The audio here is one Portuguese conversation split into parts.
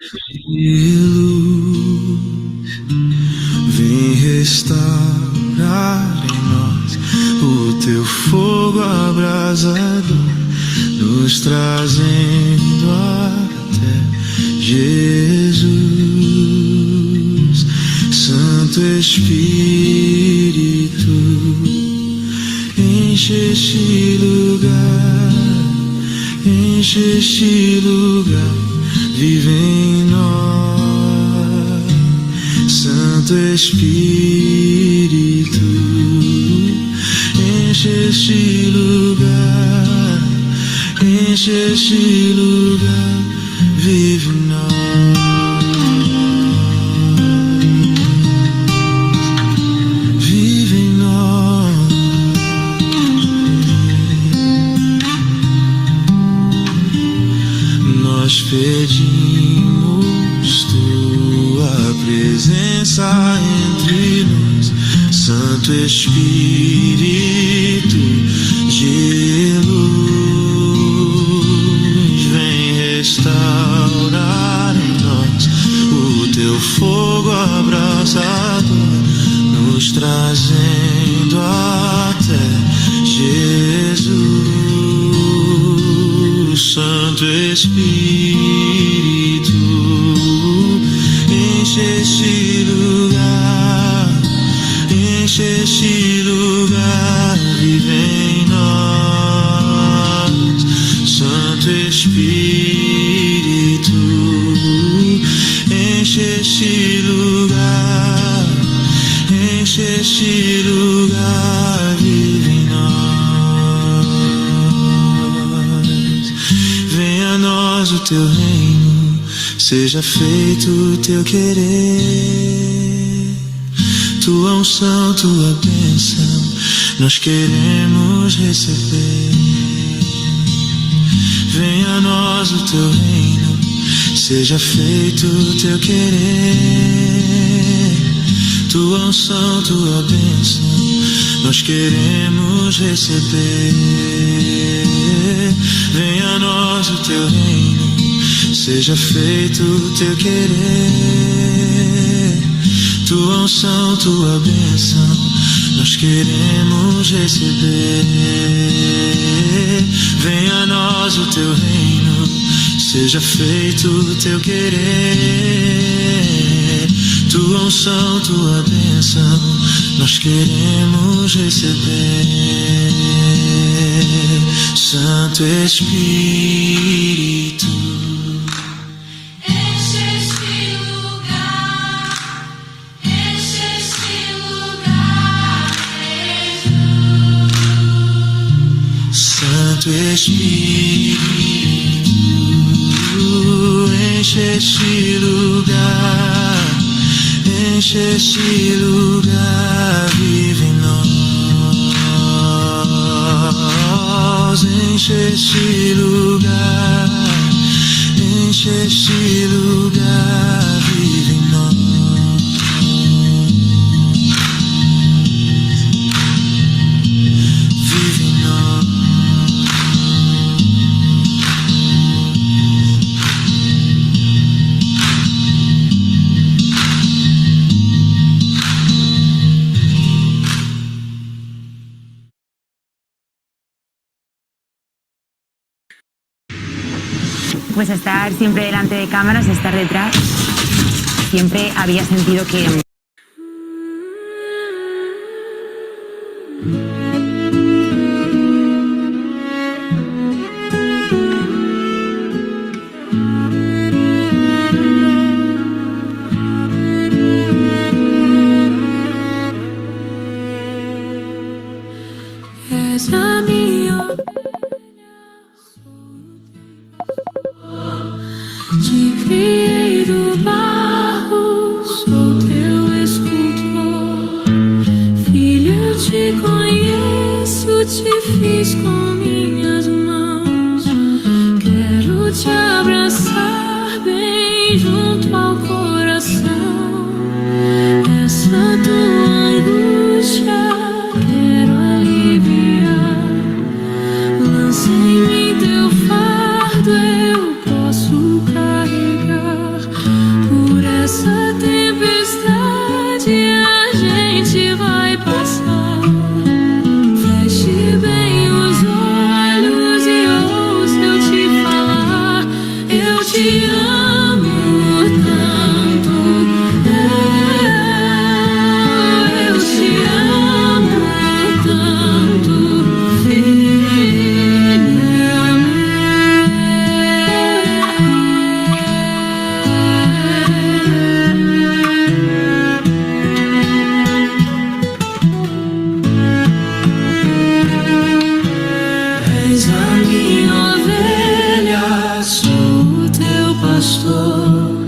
de luz, vem restaurar em nós o teu fogo abrasador, nos trazendo até Jesus. Santo Espírito, enche este lugar, enche este lugar, vive em nós. Santo Espírito, enche este lugar, enche este lugar, vive em nós. Vive em nós. Nós pedimos tua presença entre nós, Santo Espírito de luz, vem restaurar em nós o teu fogo abrasador, nos trazendo até Jesus. Santo Espírito, enche este lugar, enche este lugar, vive em nós. Santo Espírito, enche este lugar, enche este lugar, vive em nós. Venha a nós o teu reino, seja feito o teu querer. Tua unção, tua bênção, nós queremos receber. Venha a nós o teu reino, seja feito o teu querer. Tua unção, tua bênção, nós queremos receber. Venha a nós o teu reino, seja feito o teu querer. Tua unção, tua bênção, nós queremos receber. Venha a nós o teu reino, seja feito o teu querer. Tua unção, tua bênção, nós queremos receber. Santo Espírito, enche este lugar, enche este lugar, Jesus. Santo Espírito, enche este lugar, enche este lugar, vive em nós. Enche este lugar, enche este lugar, vive em nós. Vive em nós. Pues estar siempre delante de cámaras, estar detrás, siempre había sentido que... És a minha te criei do barro, sou teu escultor. Filho, eu te conheço, te fiz com minhas mãos. Quero te abraçar bem junto ao coração. Essa tua angústia quero aliviar. Lança em mim teu fardo, eu posso carregar. te amo tanto, eu te amo tanto, filha és a minha ovelha, sou o teu pastor.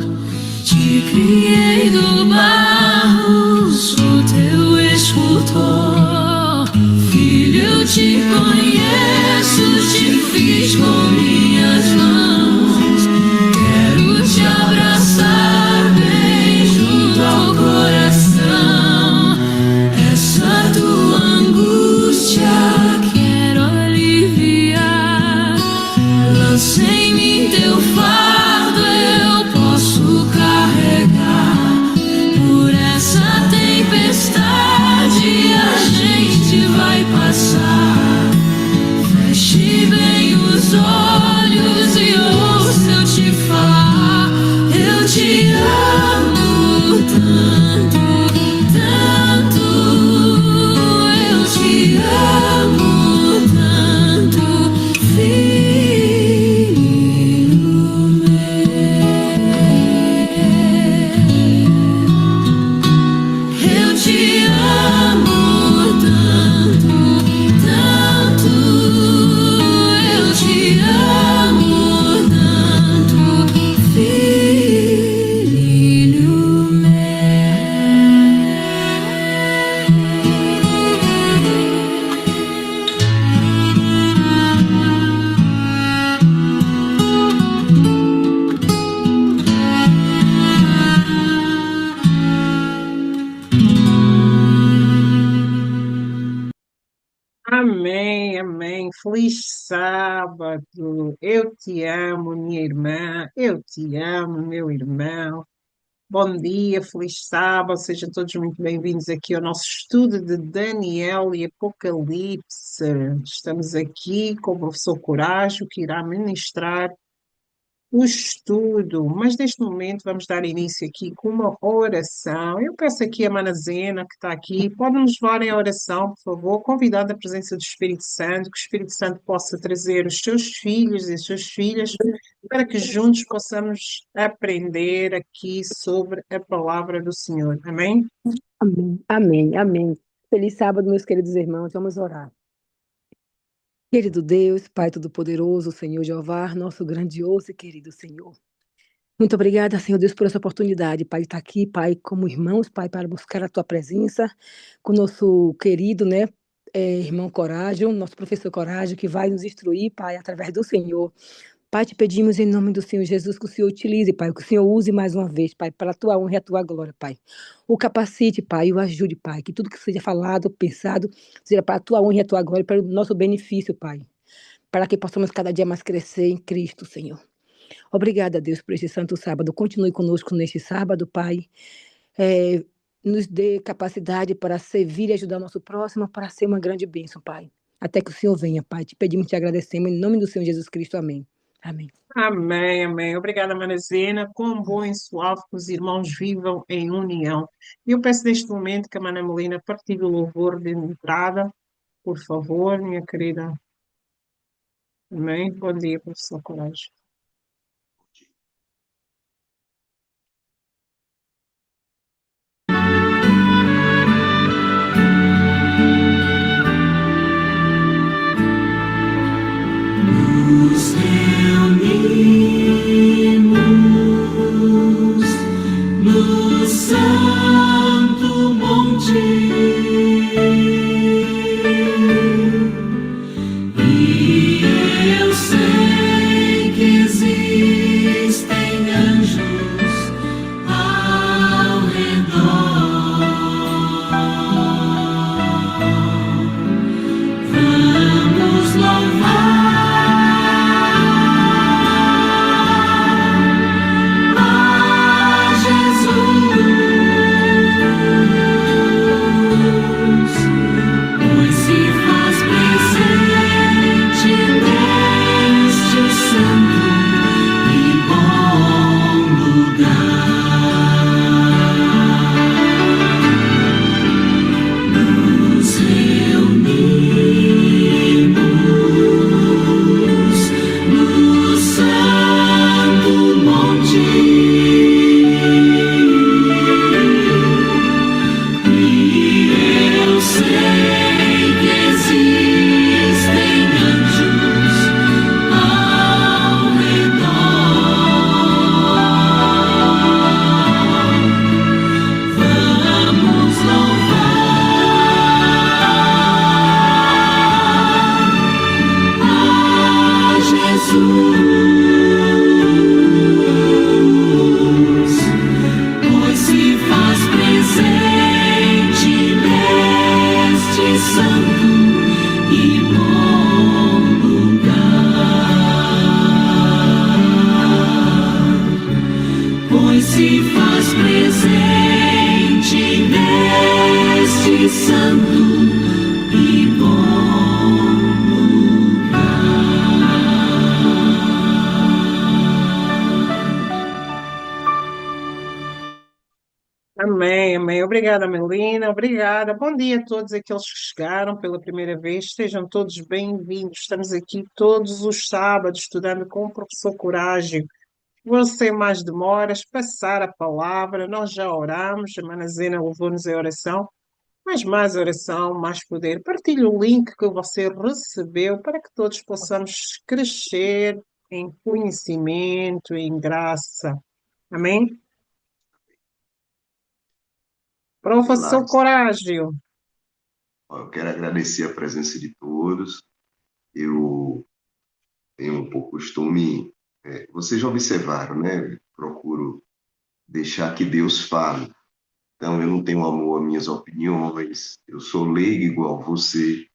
Te criei do barro, sou teu escultor. Filho, eu te conheço, te fiz com minhas mãos. Quero te abraçar bem junto ao coração. Essa tua angústia quero aliviar. Lança em mim teu fardo, eu posso carregar. Por essa tempestade a gente vai passar. Feche bem os olhos e ouça eu te falar. Eu te amo tanto, tanto. Eu te amo tanto, filho meu. Eu te amo tanto, tanto. Eu te amo tanto, filho Amém, amém. Feliz sábado. Eu te amo, minha irmã. Eu te amo, meu irmão. Bom dia, feliz sábado. Sejam todos muito bem-vindos aqui ao nosso estudo de Daniel e Apocalipse. Estamos aqui com o professor Corajo, que irá ministrar o estudo, mas neste momento vamos dar início aqui com uma oração. Eu peço aqui a Manazena, que está aqui, pode nos levar em oração, por favor, convidado à presença do Espírito Santo, que o Espírito Santo possa trazer os seus filhos e as suas filhas, para que juntos possamos aprender aqui sobre a palavra do Senhor. Amém? Amém, amém, amém. Feliz sábado, meus queridos irmãos. Vamos orar. Querido Deus, Pai Todo-Poderoso, Senhor Jeová, nosso grandioso e querido Senhor. Muito obrigada, Senhor Deus, por essa oportunidade, Pai, de estar aqui, Pai, como irmãos, Pai, para buscar a Tua presença, com o nosso querido, irmão Corajo, nosso professor Corajo, que vai nos instruir, Pai, através do Senhor. Pai, te pedimos em nome do Senhor Jesus que o Senhor utilize, Pai, que o Senhor use mais uma vez, Pai, para a Tua honra e a Tua glória, Pai. O capacite, Pai, e o ajude, Pai, que tudo que seja falado, pensado, seja para a Tua honra e a Tua glória, para o nosso benefício, Pai, para que possamos cada dia mais crescer em Cristo, Senhor. Obrigada, Deus, por este santo sábado. Continue conosco neste sábado, Pai. Nos dê capacidade para servir e ajudar o nosso próximo, para ser uma grande bênção, Pai. Até que o Senhor venha, Pai. Te pedimos e te agradecemos, em nome do Senhor Jesus Cristo. Amém. Amém. Amém, amém. Obrigada, Manazena. Quão bom e suave que os irmãos vivam em união. E eu peço neste momento que a Mana Melina partilhe o louvor de entrada, por favor, minha querida. Amém. Bom dia, professor Coragem. Nos reunimos no Santo Monte e eu sei que se faz presente neste santo e bom lugar. Amém, amém. Obrigada, Melina. Obrigada. Bom dia a todos aqueles que chegaram pela primeira vez. Sejam todos bem-vindos. Estamos aqui todos os sábados estudando com o professor Coragem. Vou sem mais demoras, passar a palavra. Nós já oramos, a Mana Zena levou-nos a oração, mas mais oração, mais poder. Partilhe o link que você recebeu para que todos possamos crescer em conhecimento, em graça. Amém? Olá, Professor Coragem. eu quero agradecer a presença de todos. Eu tenho um pouco costume, vocês já observaram, né? Procuro deixar que Deus fale. Então, eu não tenho amor às minhas opiniões, eu sou leigo igual você.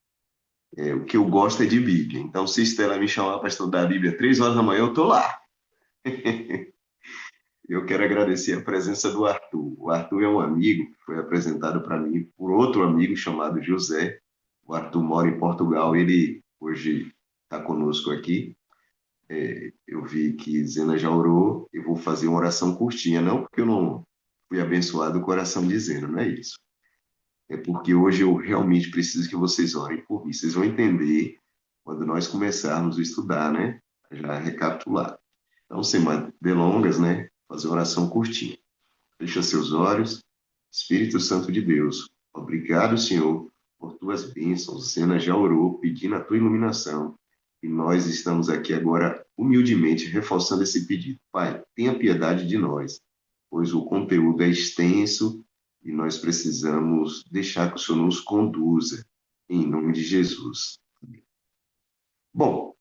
O que eu gosto é de Bíblia. Então, se Estela me chamar para estudar a Bíblia 3 horas da manhã, eu estou lá. Eu quero agradecer a presença do Arthur. O Arthur é um amigo que foi apresentado para mim por outro amigo chamado José. O Arthur mora em Portugal, ele hoje está conosco aqui. Eu vi que Zena já orou, eu vou fazer uma oração curtinha, não porque eu não fui abençoado com a oração de Zena, não é isso. É porque hoje eu realmente preciso que vocês orem por mim. Vocês vão entender quando nós começarmos a estudar, né? Já recapitular. Então, sem mais delongas, né? Fazer uma oração curtinha. Fecha seus olhos. Espírito Santo de Deus, obrigado, Senhor, por tuas bênçãos. Zena já orou, pedindo a tua iluminação. E nós estamos aqui agora, humildemente, reforçando esse pedido. Pai, tenha piedade de nós, pois o conteúdo é extenso e nós precisamos deixar que o Senhor nos conduza, em nome de Jesus. Bom,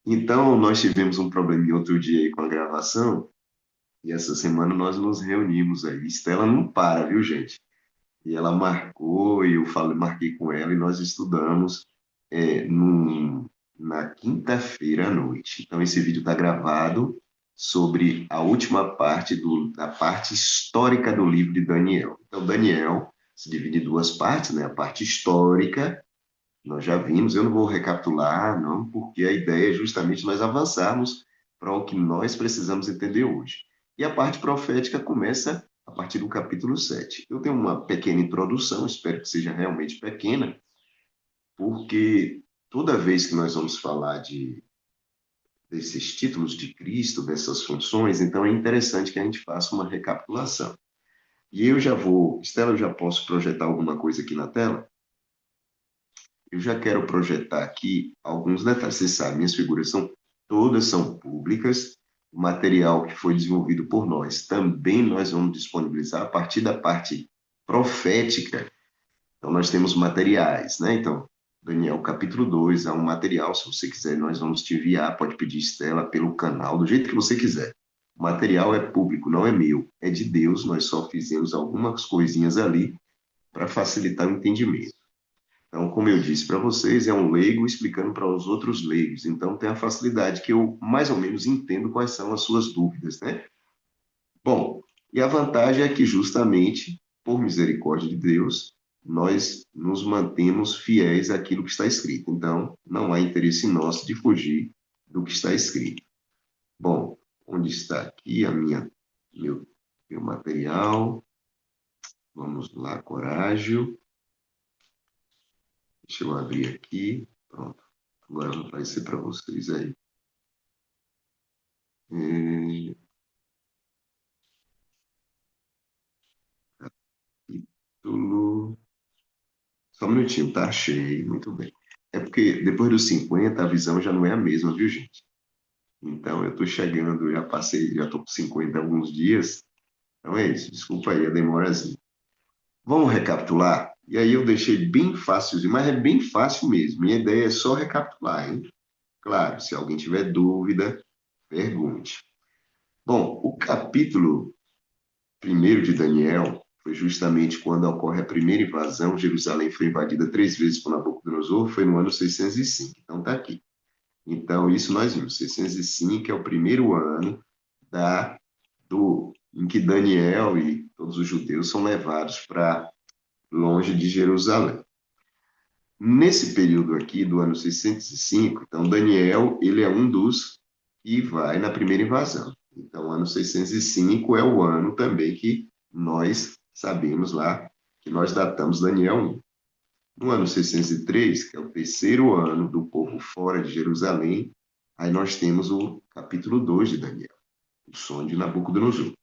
então nós tivemos um probleminha outro dia aí com a gravação, e essa semana nós nos reunimos aí. Estela não para, viu, gente? E ela marcou, e eu marquei com ela, e nós estudamos na quinta-feira à noite. Então, esse vídeo está gravado sobre a última parte da parte histórica do livro de Daniel. Então, Daniel se divide em duas partes, né? A parte histórica, nós já vimos, eu não vou recapitular, não, porque a ideia é justamente nós avançarmos para o que nós precisamos entender hoje. E a parte profética começa a partir do capítulo 7. Eu tenho uma pequena introdução, espero que seja realmente pequena, porque toda vez que nós vamos falar desses títulos de Cristo, dessas funções, então é interessante que a gente faça uma recapitulação. E Estela, eu já posso projetar alguma coisa aqui na tela? Eu já quero projetar aqui alguns detalhes. Vocês sabem, minhas figuras todas são públicas. O material que foi desenvolvido por nós também nós vamos disponibilizar a partir da parte profética. Então, nós temos materiais, né? Então, Daniel capítulo 2, há um material, se você quiser, nós vamos te enviar, pode pedir Estela pelo canal, do jeito que você quiser. O material é público, não é meu, é de Deus, nós só fizemos algumas coisinhas ali para facilitar o entendimento. Então, como eu disse para vocês, é um leigo explicando para os outros leigos. Então, tem a facilidade que eu mais ou menos entendo quais são as suas dúvidas, né? Bom, e a vantagem é que justamente, por misericórdia de Deus, nós nos mantemos fiéis àquilo que está escrito. Então, não há interesse nosso de fugir do que está escrito. Bom, onde está aqui meu material? Vamos lá, Coragem. Deixa eu abrir aqui. Pronto. Agora vai aparecer para vocês aí. Capítulo. Só um minutinho, tá? Achei. Muito bem. É porque depois dos 50 a visão já não é a mesma, viu, gente? Então eu tô chegando, já tô com 50 há alguns dias. Então é isso. Desculpa aí a demorazinha. Vamos recapitular? E aí eu deixei bem fácil, mas é bem fácil mesmo. Minha ideia é só recapitular, hein? Claro, se alguém tiver dúvida, pergunte. Bom, o capítulo 1 de Daniel foi justamente quando ocorre a primeira invasão. Jerusalém foi invadida 3 vezes por Nabucodonosor, foi no ano 605. Então está aqui. Então, isso nós vimos. 605 é o primeiro ano do que Daniel e todos os judeus são levados para longe de Jerusalém. Nesse período aqui, do ano 605, então Daniel, ele é um dos que vai na primeira invasão. Então, o ano 605 é o ano também que nós sabemos lá, que nós datamos Daniel 1. No ano 603, que é o terceiro ano do povo fora de Jerusalém, aí nós temos o capítulo 2 de Daniel, o sonho de Nabucodonosor.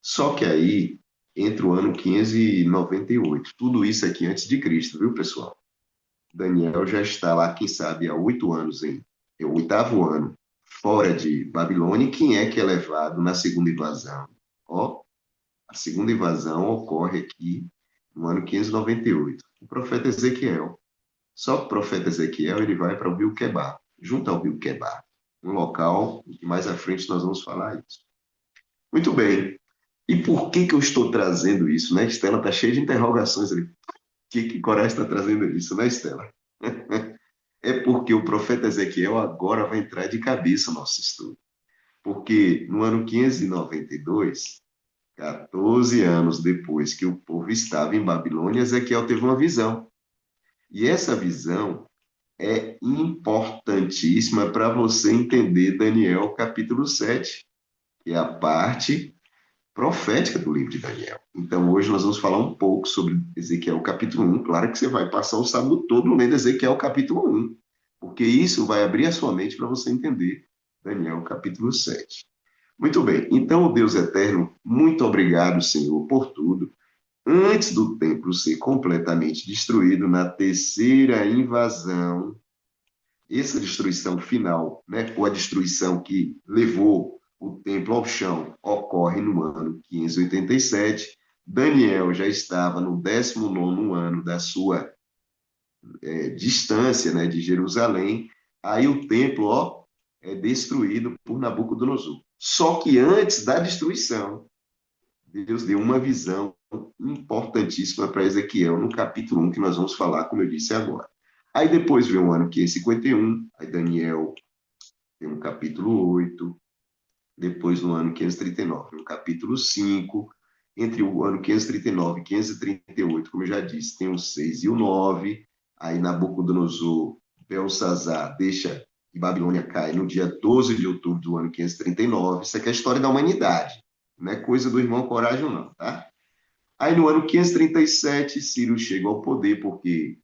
Só que aí entra o ano 598. Tudo isso aqui antes de Cristo, viu, pessoal? Daniel já está lá, quem sabe, há 8 anos, é o 8º ano, fora de Babilônia. E quem é que é levado na segunda invasão? Ó, a segunda invasão ocorre aqui no ano 598. O profeta Ezequiel. Só que o profeta Ezequiel ele vai para o Rio Quebar, junto ao Rio Quebar, um local que mais à frente nós vamos falar isso. Muito bem. E por que eu estou trazendo isso, né? Estela está cheia de interrogações ali. Que Coragem está trazendo isso, né, Estela? É porque o profeta Ezequiel agora vai entrar de cabeça no nosso estudo. Porque no ano 592, 14 anos depois que o povo estava em Babilônia, Ezequiel teve uma visão. E essa visão é importantíssima para você entender Daniel capítulo 7, que é a parte profética do livro de Daniel. Então, hoje nós vamos falar um pouco sobre Ezequiel capítulo 1. Claro que você vai passar o sábado todo lendo Ezequiel capítulo 1, porque isso vai abrir a sua mente para você entender Daniel capítulo 7. Muito bem, então, Deus eterno, muito obrigado, Senhor, por tudo. Antes do templo ser completamente destruído, na terceira invasão, essa destruição final, né, ou a destruição que levou o templo ao chão, ocorre no ano 587. Daniel já estava no 19º ano da sua distância, né, de Jerusalém. Aí o templo é destruído por Nabucodonosor. Só que antes da destruição, Deus deu uma visão importantíssima para Ezequiel no capítulo 1, que nós vamos falar, como eu disse agora. Aí depois vem o ano 551, aí Daniel tem um capítulo 8, depois no ano 539, no capítulo 5, entre o ano 539 e 538, como eu já disse, tem o 6 e o 9, aí Nabucodonosor, Belsazar, deixa que Babilônia cai no dia 12 de outubro do ano 539, isso aqui é a história da humanidade, não é coisa do irmão Coragem não, tá? Aí no ano 537, Ciro chega ao poder porque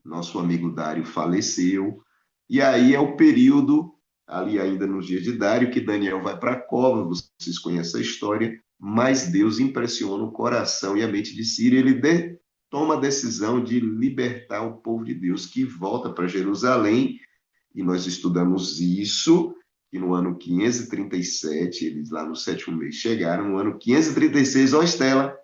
nosso amigo Dário faleceu, e aí é o período, ali ainda nos dias de Dário, que Daniel vai para a cova, vocês conhecem a história, mas Deus impressiona o coração e a mente de Ciro, e ele toma a decisão de libertar o povo de Deus, que volta para Jerusalém, e nós estudamos isso, que no ano 537, eles lá no 7º mês chegaram, no ano 536, ó Estela,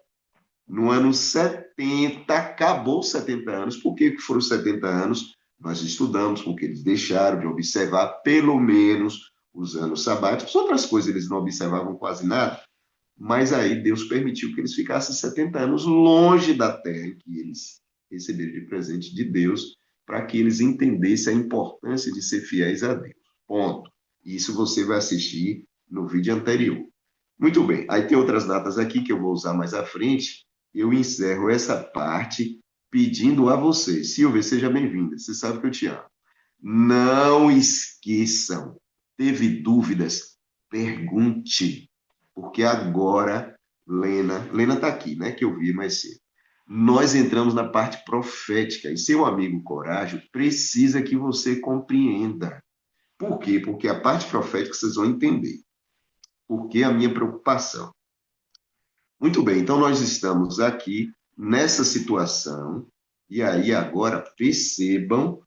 no ano 70, acabou os 70 anos. Por que foram 70 anos? Nós estudamos, porque eles deixaram de observar pelo menos os anos sabáticos. Outras coisas eles não observavam quase nada, mas aí Deus permitiu que eles ficassem 70 anos longe da terra em que eles receberam de presente de Deus, para que eles entendessem a importância de ser fiéis a Deus. Ponto. Isso você vai assistir no vídeo anterior. Muito bem, aí tem outras datas aqui que eu vou usar mais à frente. Eu encerro essa parte pedindo a você, Silvia, seja bem-vinda, você sabe que eu te amo. Não esqueçam, teve dúvidas, pergunte, porque agora, Lena está aqui, né, que eu vi mais cedo. Nós entramos na parte profética, e seu amigo Coragem precisa que você compreenda. Por quê? Porque a parte profética vocês vão entender. Por que a minha preocupação? Muito bem, então nós estamos aqui nessa situação, e aí agora percebam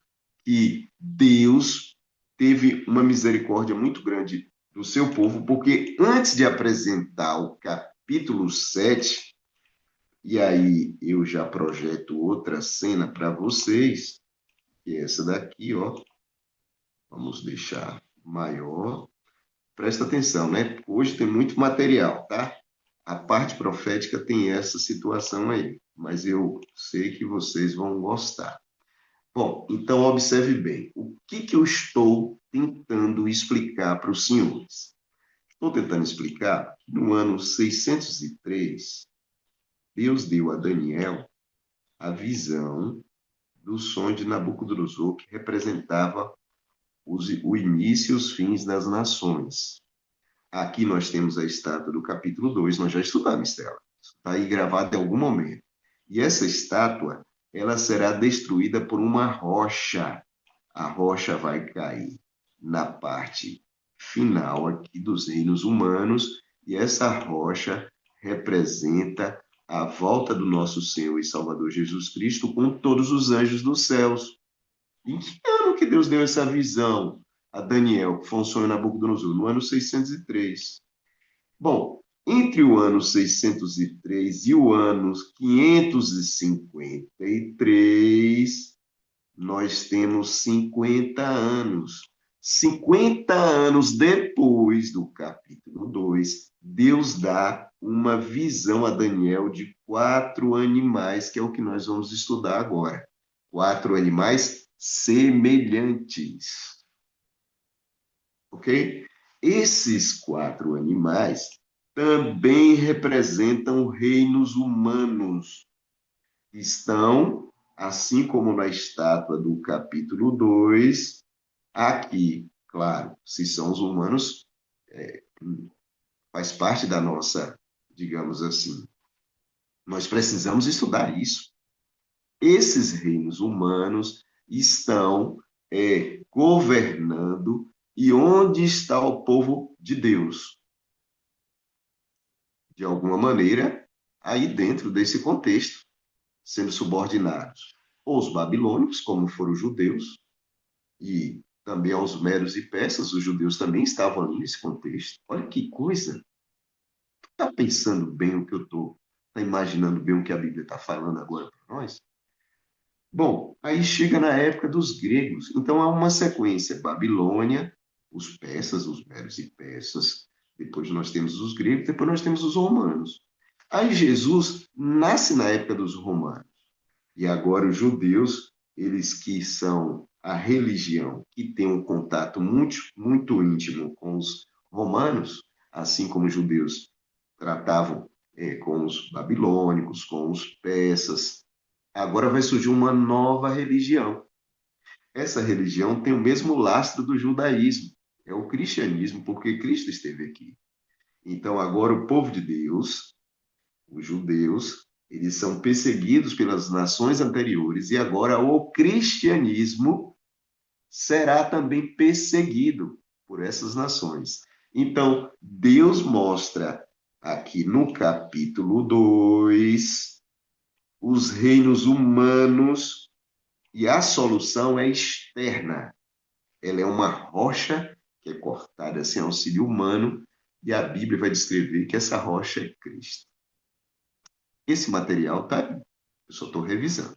que Deus teve uma misericórdia muito grande do seu povo, porque antes de apresentar o capítulo 7, e aí eu já projeto outra cena para vocês, que é essa daqui, ó. Vamos deixar maior. Presta atenção, né? Hoje tem muito material, tá? A parte profética tem essa situação aí, mas eu sei que vocês vão gostar. Bom, então observe bem. O que eu estou tentando explicar para os senhores? Estou tentando explicar que no ano 603, Deus deu a Daniel a visão do sonho de Nabucodonosor, que representava o início e os fins das nações. Aqui nós temos a estátua do capítulo 2, nós já estudamos, Estela. Está aí gravado em algum momento. E essa estátua, ela será destruída por uma rocha. A rocha vai cair na parte final aqui dos reinos humanos, e essa rocha representa a volta do nosso Senhor e Salvador Jesus Cristo com todos os anjos dos céus. Em que ano que Deus deu essa visão a Daniel, que foi um sonho Nabucodonosor? No ano 603. Bom, entre o ano 603 e o ano 553, nós temos 50 anos. 50 anos depois do capítulo 2, Deus dá uma visão a Daniel de 4 animais, que é o que nós vamos estudar agora. 4 animais semelhantes. Ok? Esses 4 animais também representam reinos humanos. Estão, assim como na estátua do capítulo 2, aqui, claro, se são os humanos, faz parte da nossa, digamos assim, nós precisamos estudar isso. Esses reinos humanos estão governando, e onde está o povo de Deus? De alguma maneira, aí dentro desse contexto, sendo subordinados aos babilônicos, como foram os judeus, e também aos medos e persas, os judeus também estavam ali nesse contexto. Olha que coisa! Tu está pensando bem o que eu estou, está imaginando bem o que a Bíblia está falando agora para nós? Bom, aí chega na época dos gregos. Então há uma sequência: Babilônia, os persas, os medos e persas, depois nós temos os gregos, depois nós temos os romanos. Aí Jesus nasce na época dos romanos. E agora os judeus, eles que são a religião que tem um contato muito, muito íntimo com os romanos, assim como os judeus tratavam com os babilônicos, com os persas, agora vai surgir uma nova religião. Essa religião tem o mesmo lastro do judaísmo, é o cristianismo, porque Cristo esteve aqui. Então agora o povo de Deus, os judeus, eles são perseguidos pelas nações anteriores, e agora o cristianismo será também perseguido por essas nações. Então, Deus mostra aqui no capítulo 2 os reinos humanos, e a solução é externa. Ela é uma rocha que é cortada sem auxílio humano, e a Bíblia vai descrever que essa rocha é Cristo. Esse material está aí, eu só estou revisando.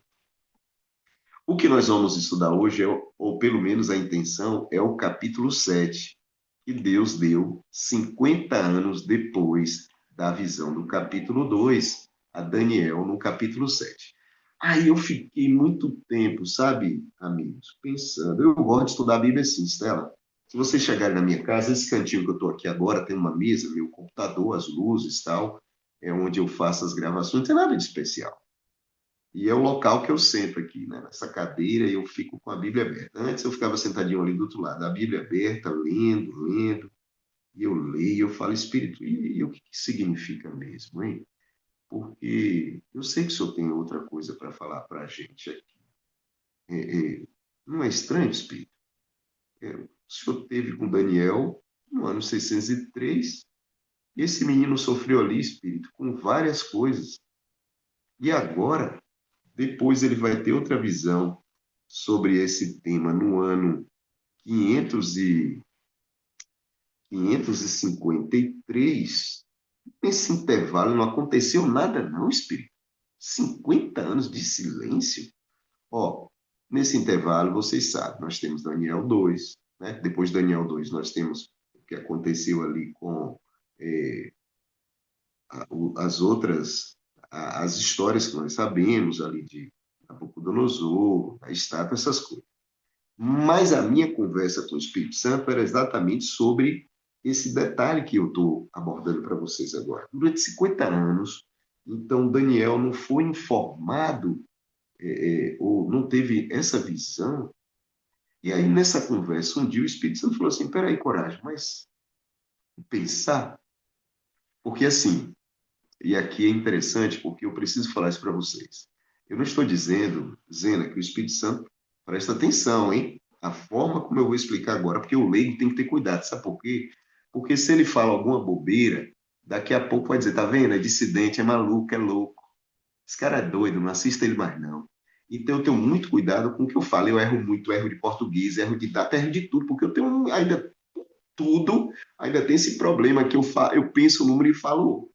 O que nós vamos estudar hoje, ou pelo menos a intenção, é o capítulo 7, que Deus deu 50 anos depois da visão do capítulo 2 a Daniel no capítulo 7. Aí eu fiquei muito tempo, sabe, amigos, pensando. Eu gosto de estudar a Bíblia assim, Stella. Se vocês chegarem na minha casa, esse cantinho que eu estou aqui agora, tem uma mesa, meu computador, as luzes e tal, é onde eu faço as gravações, não tem nada de especial. E é o local que eu sento aqui, né? Nessa cadeira, e eu fico com a Bíblia aberta. Antes eu ficava sentadinho ali do outro lado, a Bíblia aberta, lendo, e eu leio, eu falo, Espírito, e o que significa mesmo, hein? Porque eu sei que o Senhor tem outra coisa para falar para a gente aqui. Não é estranho, Espírito? O Senhor teve com Daniel no ano 603, e esse menino sofreu ali, Espírito, com várias coisas. E agora, depois ele vai ter outra visão sobre esse tema no ano 553. Nesse intervalo não aconteceu nada não, Espírito. 50 anos de silêncio. Nesse intervalo, vocês sabem, nós temos Daniel 2, né? Depois de Daniel 2, nós temos o que aconteceu ali com as outras, as histórias que nós sabemos ali de Nabucodonosor, a estátua, essas coisas. Mas a minha conversa com o Espírito Santo era exatamente sobre esse detalhe que eu estou abordando para vocês agora. Durante 50 anos, então, Daniel não foi informado, ou não teve essa visão. E aí, nessa conversa, um dia o Espírito Santo falou assim: peraí, Coragem, mas pensar, porque assim, e aqui é interessante, porque eu preciso falar isso para vocês. Eu não estou dizendo, Zena, que o Espírito Santo, presta atenção, hein? A forma como eu vou explicar agora, porque o leigo tem que ter cuidado, sabe por quê? Porque se ele fala alguma bobeira, daqui a pouco vai dizer, tá vendo? É dissidente, é maluco, é louco. Esse cara é doido, não assista ele mais não. Então eu tenho muito cuidado com o que eu falo. Eu erro muito, erro de português, erro de data, erro de tudo, porque eu tenho ainda tudo, ainda tem esse problema que eu penso o número e falo.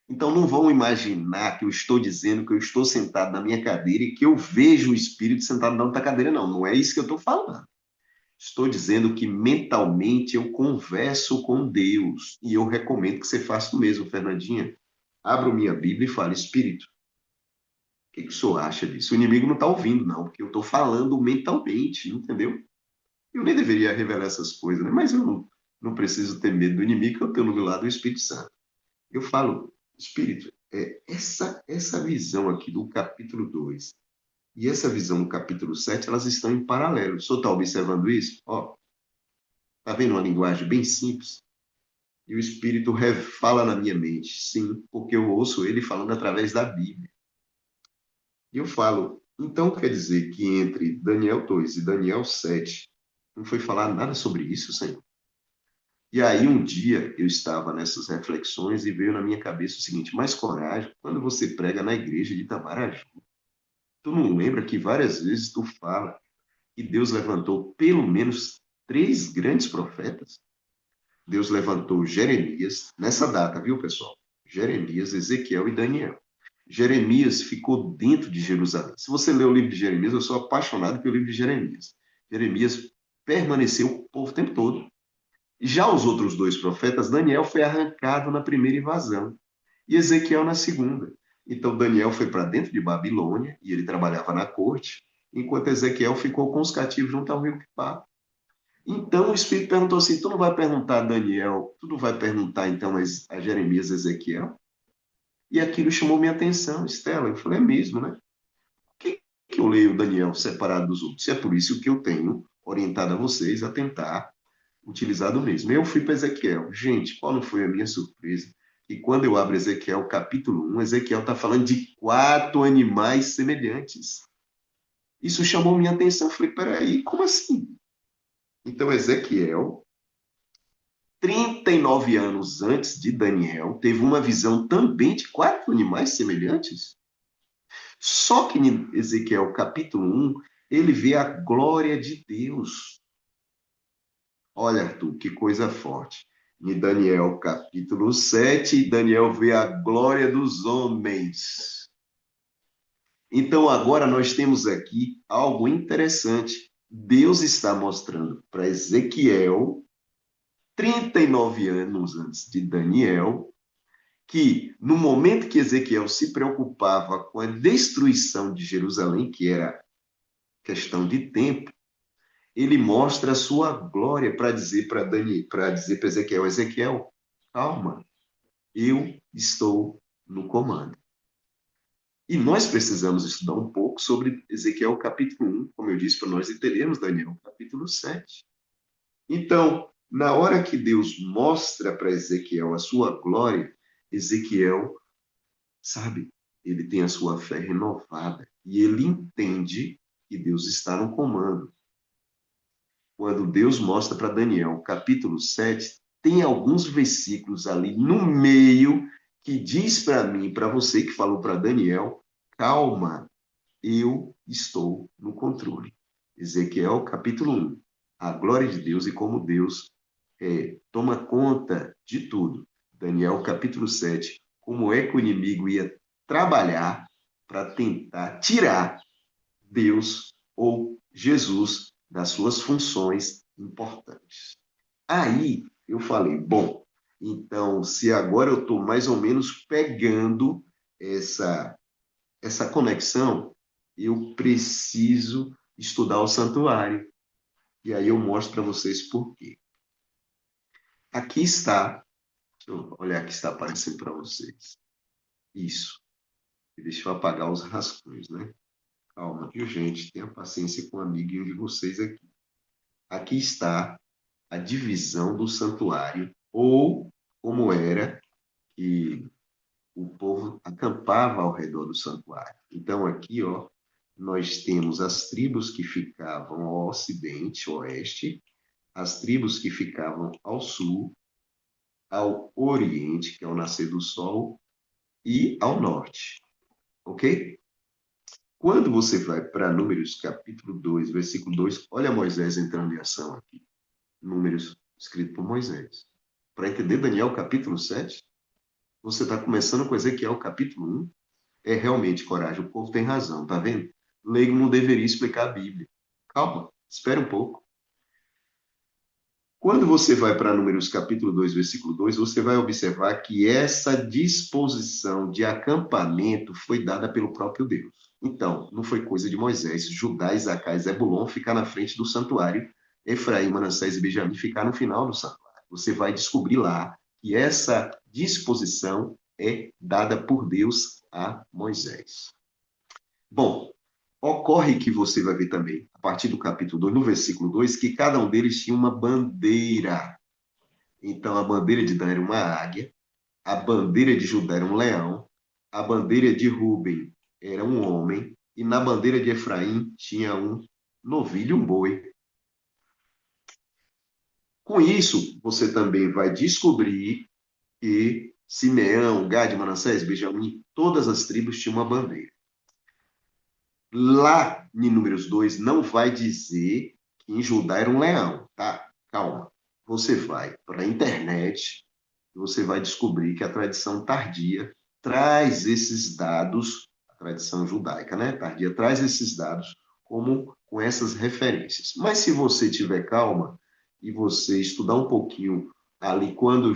Então não vão imaginar que eu estou dizendo que eu estou sentado na minha cadeira e que eu vejo o espírito sentado na outra cadeira, não. Não é isso que eu estou falando. Estou dizendo que mentalmente eu converso com Deus. E eu recomendo que você faça o mesmo, Fernandinha. Abra minha Bíblia e fale, Espírito, o que o senhor acha disso? O inimigo não está ouvindo, não, porque eu estou falando mentalmente, entendeu? Eu nem deveria revelar essas coisas, né? Mas eu não preciso ter medo do inimigo, que eu tenho no meu lado o Espírito Santo. Eu falo, Espírito, essa visão aqui do capítulo 2 e essa visão do capítulo 7, elas estão em paralelo. O senhor está observando isso? Ó, tá vendo uma linguagem bem simples? E o Espírito fala na minha mente, sim, porque eu ouço ele falando através da Bíblia. E eu falo, então quer dizer que entre Daniel 2 e Daniel 7 não foi falar nada sobre isso, Senhor? E aí um dia eu estava nessas reflexões e veio na minha cabeça o seguinte, mais coragem, quando você prega na igreja de Itamaraju, tu não lembra que várias vezes tu fala que Deus levantou pelo menos 3 grandes profetas? Deus levantou Jeremias, nessa data, viu, pessoal? Jeremias, Ezequiel e Daniel. Jeremias ficou dentro de Jerusalém. Se você ler o livro de Jeremias, eu sou apaixonado pelo livro de Jeremias. Jeremias permaneceu o povo o tempo todo. Já os outros 2 profetas, Daniel foi arrancado na primeira invasão e Ezequiel na segunda. Então Daniel foi para dentro de Babilônia e ele trabalhava na corte, enquanto Ezequiel ficou com os cativos junto ao rio Quipá. Então o Espírito perguntou assim, tu não vai perguntar a Daniel, tu não vai perguntar então a Jeremias e Ezequiel? E aquilo chamou minha atenção, Estela. Eu falei, é mesmo, né? Por que eu leio Daniel separado dos outros? E é por isso que eu tenho orientado a vocês a tentar utilizar do mesmo. Eu fui para Ezequiel. Gente, qual não foi a minha surpresa? E quando eu abro Ezequiel capítulo 1, Ezequiel está falando de 4 animais semelhantes. Isso chamou minha atenção. Eu falei, peraí, como assim? Então, Ezequiel, 39 anos antes de Daniel, teve uma visão também de 4 animais semelhantes. Só que em Ezequiel capítulo 1, ele vê a glória de Deus. Olha, Arthur, que coisa forte. Em Daniel capítulo 7, Daniel vê a glória dos homens. Então, agora nós temos aqui algo interessante. Deus está mostrando para Ezequiel, 39 anos antes de Daniel, que no momento que Ezequiel se preocupava com a destruição de Jerusalém, que era questão de tempo, ele mostra a sua glória para dizer para Ezequiel, Ezequiel, calma, eu estou no comando. E nós precisamos estudar um pouco sobre Ezequiel capítulo 1, como eu disse para nós entendermos Daniel capítulo 7. Então, na hora que Deus mostra para Ezequiel a sua glória, Ezequiel, sabe, ele tem a sua fé renovada e ele entende que Deus está no comando. Quando Deus mostra para Daniel, capítulo 7, tem alguns versículos ali no meio que diz para mim, para você que falou para Daniel, calma, eu estou no controle. Ezequiel, capítulo 1, a glória de Deus e como Deus toma conta de tudo. Daniel, capítulo 7, como é que o inimigo ia trabalhar para tentar tirar Deus ou Jesus das suas funções importantes. Aí eu falei, bom, então se agora eu estou mais ou menos pegando essa conexão, eu preciso estudar o santuário. E aí eu mostro para vocês por quê. Aqui está, deixa eu olhar aqui está aparecendo para vocês. Isso. Deixa eu apagar os rascunhos, né? Calma, viu, gente? Tenha paciência com o amiguinho de vocês aqui. Aqui está a divisão do santuário, ou como era que o povo acampava ao redor do santuário. Então, aqui, ó, nós temos as tribos que ficavam ao ocidente, oeste, as tribos que ficavam ao sul, ao oriente, que é o nascer do sol, e ao norte. Ok? Quando você vai para Números capítulo 2, versículo 2, olha Moisés entrando em ação aqui. Números escrito por Moisés. Para entender Daniel capítulo 7, você está começando com Ezequiel capítulo 1. É realmente coragem, o povo tem razão, tá vendo? Leigo não deveria explicar a Bíblia. Calma, espere um pouco. Quando você vai para Números capítulo 2, versículo 2, você vai observar que essa disposição de acampamento foi dada pelo próprio Deus. Então, não foi coisa de Moisés, Judá, Isacar e Zebulon ficar na frente do santuário, Efraim, Manassés e Benjamim ficar no final do santuário. Você vai descobrir lá que essa disposição é dada por Deus a Moisés. Bom, ocorre que você vai ver também, a partir do capítulo 2, no versículo 2, que cada um deles tinha uma bandeira. Então, a bandeira de Dan era uma águia, a bandeira de Judá era um leão, a bandeira de Ruben era um homem, e na bandeira de Efraim tinha um novilho, um boi. Com isso, você também vai descobrir que Simeão, Gade, Manassés, Benjamim, todas as tribos tinham uma bandeira. Lá em Números 2 não vai dizer que em Judá era um leão, tá? Calma. Você vai para a internet e você vai descobrir que a tradição tardia traz esses dados, a tradição judaica, né? Tardia traz esses dados como com essas referências. Mas se você tiver calma e você estudar um pouquinho ali quando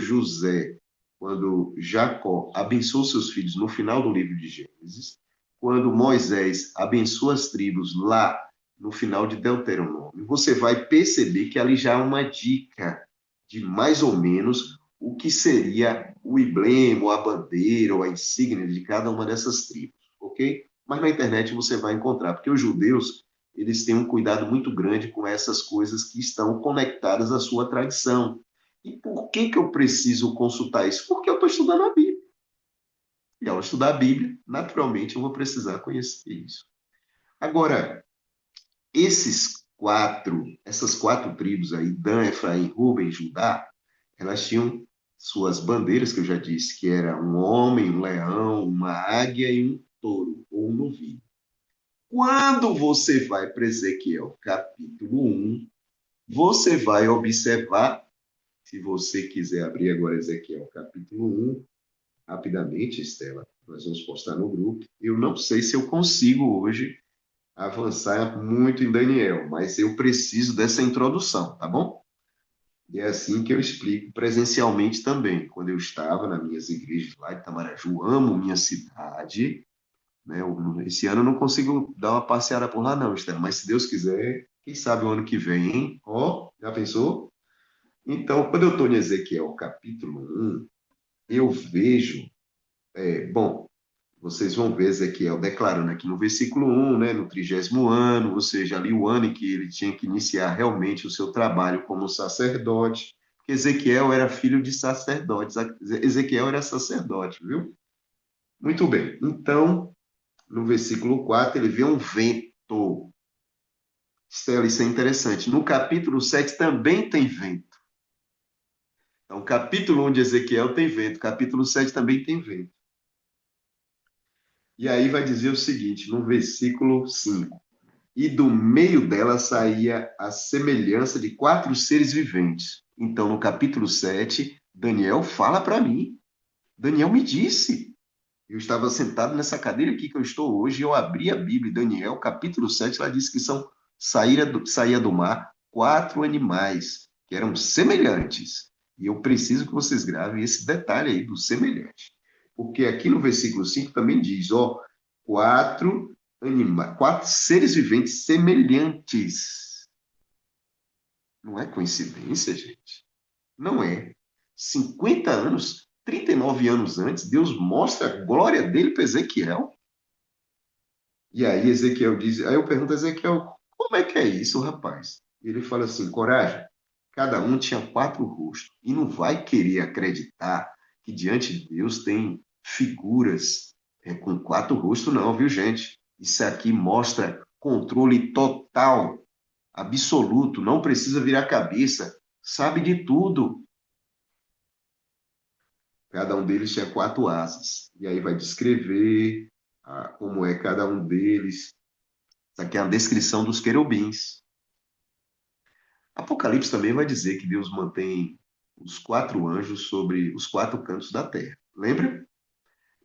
Jacó abençoou seus filhos no final do livro de Gênesis, quando Moisés abençoa as tribos lá no final de Deuteronômio, você vai perceber que ali já há uma dica de mais ou menos o que seria o emblema, a bandeira ou a insígnia de cada uma dessas tribos, ok? Mas na internet você vai encontrar, porque os judeus, eles têm um cuidado muito grande com essas coisas que estão conectadas à sua tradição. E por que eu preciso consultar isso? Porque eu estou estudando a Bíblia. E ao estudar a Bíblia, naturalmente eu vou precisar conhecer isso. Agora, essas quatro tribos aí, Dan, Efraim, Ruben e Judá, elas tinham suas bandeiras, que eu já disse, que era um homem, um leão, uma águia e um touro, ou um novilho. Quando você vai para Ezequiel capítulo 1, você vai observar, se você quiser abrir agora Ezequiel capítulo 1, rapidamente, Estela, nós vamos postar no grupo. Eu não sei se eu consigo hoje avançar muito em Daniel, mas eu preciso dessa introdução, tá bom? E é assim que eu explico presencialmente também. Quando eu estava nas minhas igrejas lá de Tamaraju, amo minha cidade, né? Esse ano eu não consigo dar uma passeada por lá não, Estela, mas se Deus quiser, quem sabe o ano que vem, hein? Ó, já pensou? Então, quando eu estou em Ezequiel capítulo 1, eu vejo bom, vocês vão ver Ezequiel declarando aqui no versículo 1, né, no 30º ano, ou seja, ali o ano em que ele tinha que iniciar realmente o seu trabalho como sacerdote, porque Ezequiel era filho de sacerdotes, Ezequiel era sacerdote, viu? Muito bem, então, no versículo 4, ele vê um vento. Estela, isso é interessante. No capítulo 7 também tem vento. Então, capítulo 1 de Ezequiel tem vento, capítulo 7 também tem vento. E aí vai dizer o seguinte, no versículo 5: e do meio dela saía a semelhança de 4 seres viventes. Então, no capítulo 7, Daniel fala para mim. Daniel me disse. Eu estava sentado nessa cadeira aqui que eu estou hoje, e eu abri a Bíblia, Daniel, capítulo 7, ela diz que saía do mar 4 animais, que eram semelhantes. E eu preciso que vocês gravem esse detalhe aí do semelhante. Porque aqui no versículo 5 também diz, ó, 4 seres viventes semelhantes. Não é coincidência, gente? Não é. 50 anos, 39 anos antes, Deus mostra a glória dele para Ezequiel. E aí Ezequiel diz, aí eu pergunto a Ezequiel, como é que é isso, rapaz? Ele fala assim, coragem, cada um tinha 4 rostos, e não vai querer acreditar que diante de Deus tem figuras com 4 rostos, não, viu, gente? Isso aqui mostra controle total, absoluto, não precisa virar cabeça, sabe de tudo. Cada um deles tinha 4 asas. E aí vai descrever como é cada um deles. Isso aqui é a descrição dos querubins. Apocalipse também vai dizer que Deus mantém os 4 anjos sobre os 4 cantos da terra. Lembra?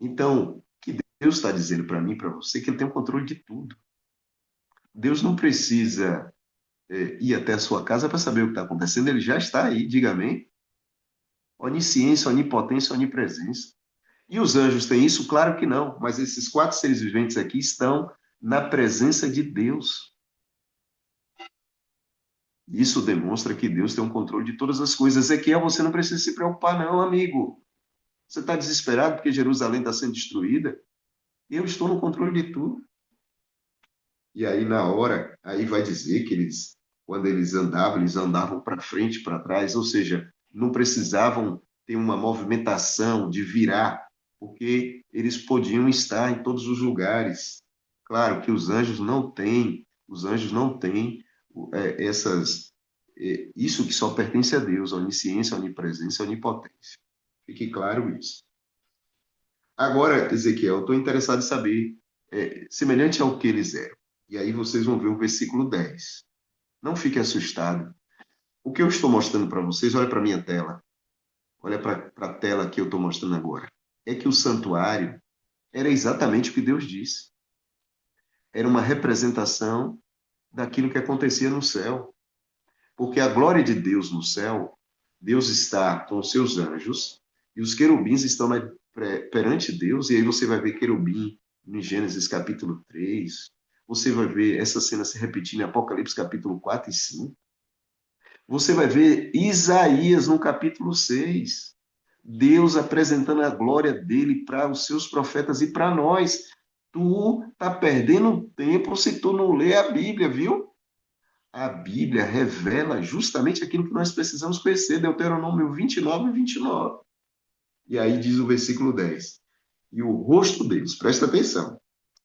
Então, o que Deus está dizendo para mim e para você é que Ele tem o controle de tudo. Deus não precisa ir até a sua casa para saber o que está acontecendo, Ele já está aí, diga amém. Onisciência, onipotência, onipresença. E os anjos têm isso? Claro que não, mas esses 4 seres viventes aqui estão na presença de Deus. Isso demonstra que Deus tem um controle de todas as coisas. Ezequiel, você não precisa se preocupar, não, amigo. Você está desesperado porque Jerusalém está sendo destruída? Eu estou no controle de tudo. E aí, na hora, aí vai dizer que quando eles andavam para frente, para trás, ou seja, não precisavam ter uma movimentação de virar, porque eles podiam estar em todos os lugares. Claro que os anjos não têm isso que só pertence a Deus, a onisciência, a onipresença, a onipotência. Fique claro isso. Agora, Ezequiel, eu estou interessado em saber, semelhante ao que eles eram. E aí vocês vão ver o versículo 10. Não fique assustado. O que eu estou mostrando para vocês, olha para a minha tela. Olha para a tela que eu estou mostrando agora. É que o santuário era exatamente o que Deus disse. Era uma representação daquilo que acontecia no céu. Porque a glória de Deus no céu, Deus está com os seus anjos, e os querubins estão perante Deus, e aí você vai ver querubim em Gênesis capítulo 3, você vai ver essa cena se repetindo em Apocalipse capítulo 4 e 5. Você vai ver Isaías no capítulo 6. Deus apresentando a glória dele para os seus profetas e para nós. Tu tá perdendo tempo se tu não lê a Bíblia, viu? A Bíblia revela justamente aquilo que nós precisamos conhecer, Deuteronômio 29 e 29. E aí diz o versículo 10. E o rosto deles, presta atenção,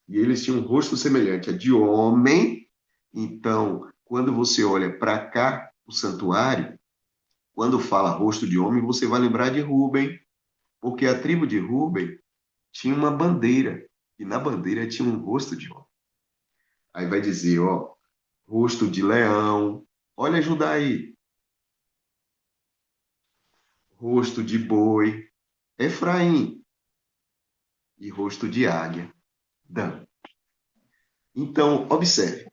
e eles tinham um rosto semelhante a de homem. Então, quando você olha para cá, o santuário, quando fala rosto de homem, você vai lembrar de Rúben, porque a tribo de Rúben tinha uma bandeira, e na bandeira tinha um rosto de homem. Aí vai dizer, ó, rosto de leão, olha Judá aí, rosto de boi, Efraim, e rosto de águia, Dan. Então, observe,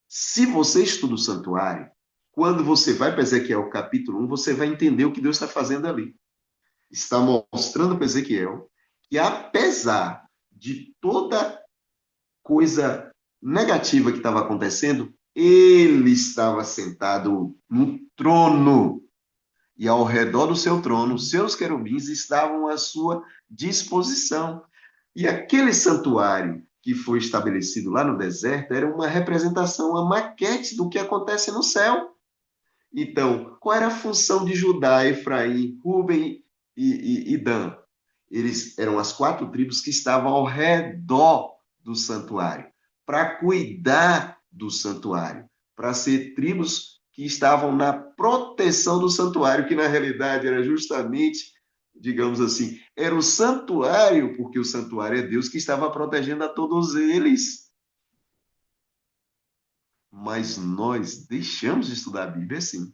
se você estuda o santuário, quando você vai para Ezequiel capítulo 1, você vai entender o que Deus está fazendo ali. Está mostrando para Ezequiel que, apesar de toda coisa negativa que estava acontecendo, ele estava sentado no trono. E ao redor do seu trono, seus querubins estavam à sua disposição. E aquele santuário que foi estabelecido lá no deserto era uma representação, uma maquete do que acontece no céu. Então, qual era a função de Judá, Efraim, Rúben e Dan? Eles eram as 4 tribos que estavam ao redor do santuário, para cuidar do santuário, para ser tribos que estavam na proteção do santuário, que na realidade era justamente, digamos assim, era o santuário, porque o santuário é Deus que estava protegendo a todos eles. Mas nós deixamos de estudar a Bíblia assim.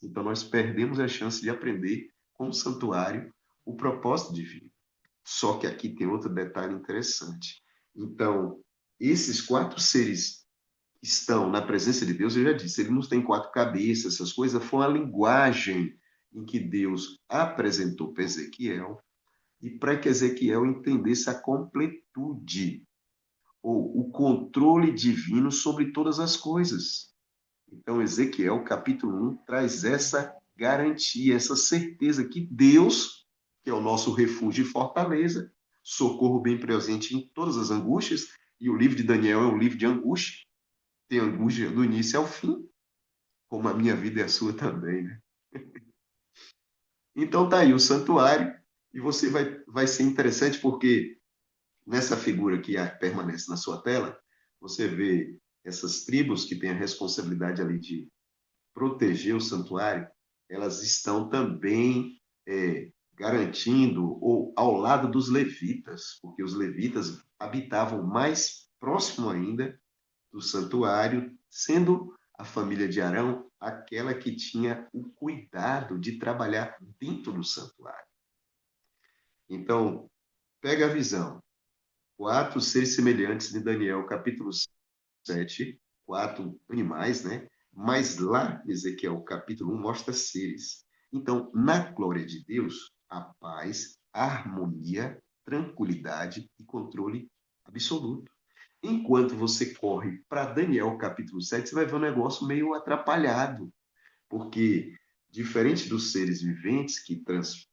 Então nós perdemos a chance de aprender com o santuário o propósito divino. Só que aqui tem outro detalhe interessante. Então, esses 4 seres estão na presença de Deus, eu já disse, ele não tem 4 cabeças, essas coisas, foi uma linguagem em que Deus apresentou para Ezequiel, e para que Ezequiel entendesse a completude, ou o controle divino sobre todas as coisas. Então, Ezequiel, capítulo 1, traz essa garantia, essa certeza que Deus, que é o nosso refúgio e fortaleza, socorro bem presente em todas as angústias, e o livro de Daniel é um livro de angústia, tem angústia do início ao fim, como a minha vida e a sua também, né? Então tá aí o santuário, e você vai ser interessante porque nessa figura que permanece na sua tela, você vê essas tribos que têm a responsabilidade ali de proteger o santuário, elas estão também garantindo ou ao lado dos levitas, porque os levitas habitavam mais próximo ainda do santuário, sendo a família de Arão aquela que tinha o cuidado de trabalhar dentro do santuário. Então, pega a visão. Quatro seres semelhantes de Daniel, capítulo 7, quatro animais, né? Mas lá, Ezequiel, capítulo 1, mostra seres. Então, na glória de Deus, a paz, a harmonia, tranquilidade e controle absoluto. Enquanto você corre para Daniel, capítulo 7, você vai ver um negócio meio atrapalhado, porque, diferente dos seres viventes que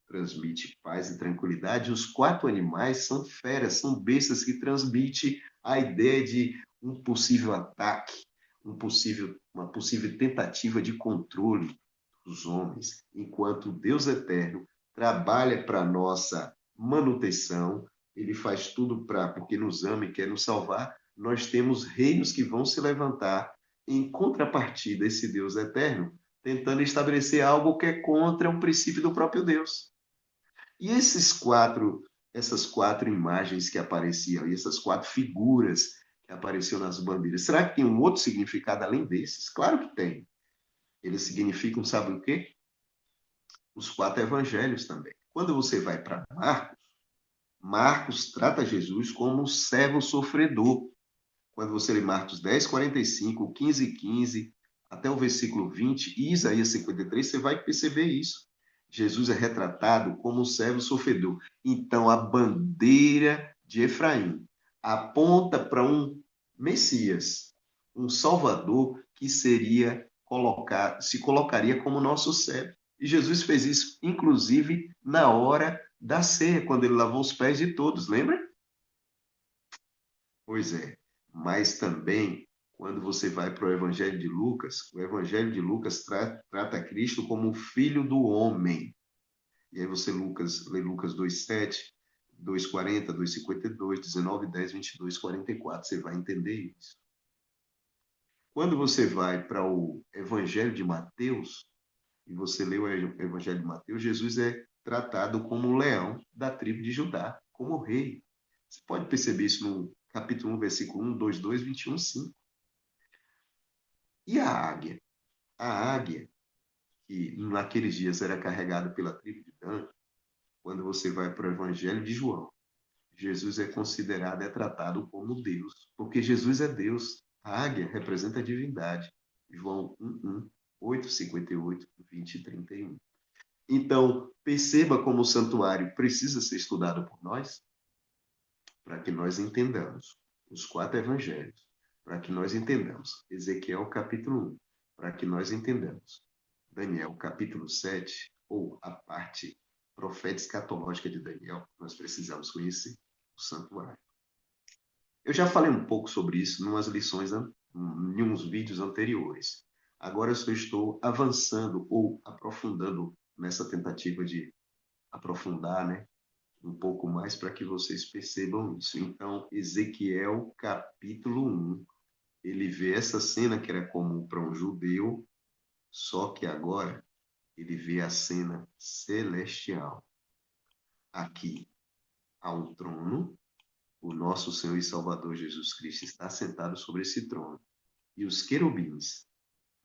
transmite paz e tranquilidade, os quatro animais são feras, são bestas que transmitem a ideia de um possível ataque, uma possível tentativa de controle dos homens, enquanto Deus eterno trabalha para nossa manutenção, ele faz tudo porque nos ama e quer nos salvar. Nós temos reinos que vão se levantar em contrapartida a esse Deus eterno, tentando estabelecer algo que é contra um princípio do próprio Deus. E essas quatro imagens que apareciam, e essas quatro figuras que apareciam nas bandeiras, será que tem um outro significado além desses? Claro que tem. Eles significam, sabe o quê? Os quatro evangelhos também. Quando você vai para Marcos, Marcos trata Jesus como um servo sofredor. Quando você lê Marcos 10, 45, 15, 15, até o versículo 20 e Isaías 53, você vai perceber isso. Jesus é retratado como um servo sofredor. Então, a bandeira de Efraim aponta para um Messias, um Salvador que se colocaria como nosso servo. E Jesus fez isso, inclusive, na hora da ceia, quando ele lavou os pés de todos, lembra? Pois é, mas também quando você vai para o Evangelho de Lucas, o Evangelho de Lucas trata Cristo como o Filho do Homem. E aí você lê Lucas 2,7, 2,40, 2,52, 19, 10, 22, 44, você vai entender isso. Quando você vai para o Evangelho de Mateus, e você lê o Evangelho de Mateus, Jesus é tratado como o leão da tribo de Judá, como rei. Você pode perceber isso no capítulo 1, versículo 1, 2, 2, 21, 5. E a águia? A águia, que naqueles dias era carregada pela tribo de Dan, quando você vai para o Evangelho de João, Jesus é considerado, é tratado como Deus, porque Jesus é Deus. A águia representa a divindade. João 1, 8, 58, 20 e 31. Então, perceba como o santuário precisa ser estudado por nós, para que nós entendamos os quatro evangelhos, para que nós entendamos Ezequiel capítulo 1, para que nós entendamos Daniel capítulo 7, ou a parte profética escatológica de Daniel, nós precisamos conhecer o santuário. Eu já falei um pouco sobre isso em umas lições, em uns vídeos anteriores. Agora eu só estou avançando ou aprofundando nessa tentativa de aprofundar, né, um pouco mais para que vocês percebam isso. Então, Ezequiel capítulo 1, ele vê essa cena que era comum para um judeu, só que agora ele vê a cena celestial. Aqui há um trono, o nosso Senhor e Salvador Jesus Cristo está sentado sobre esse trono, e os querubins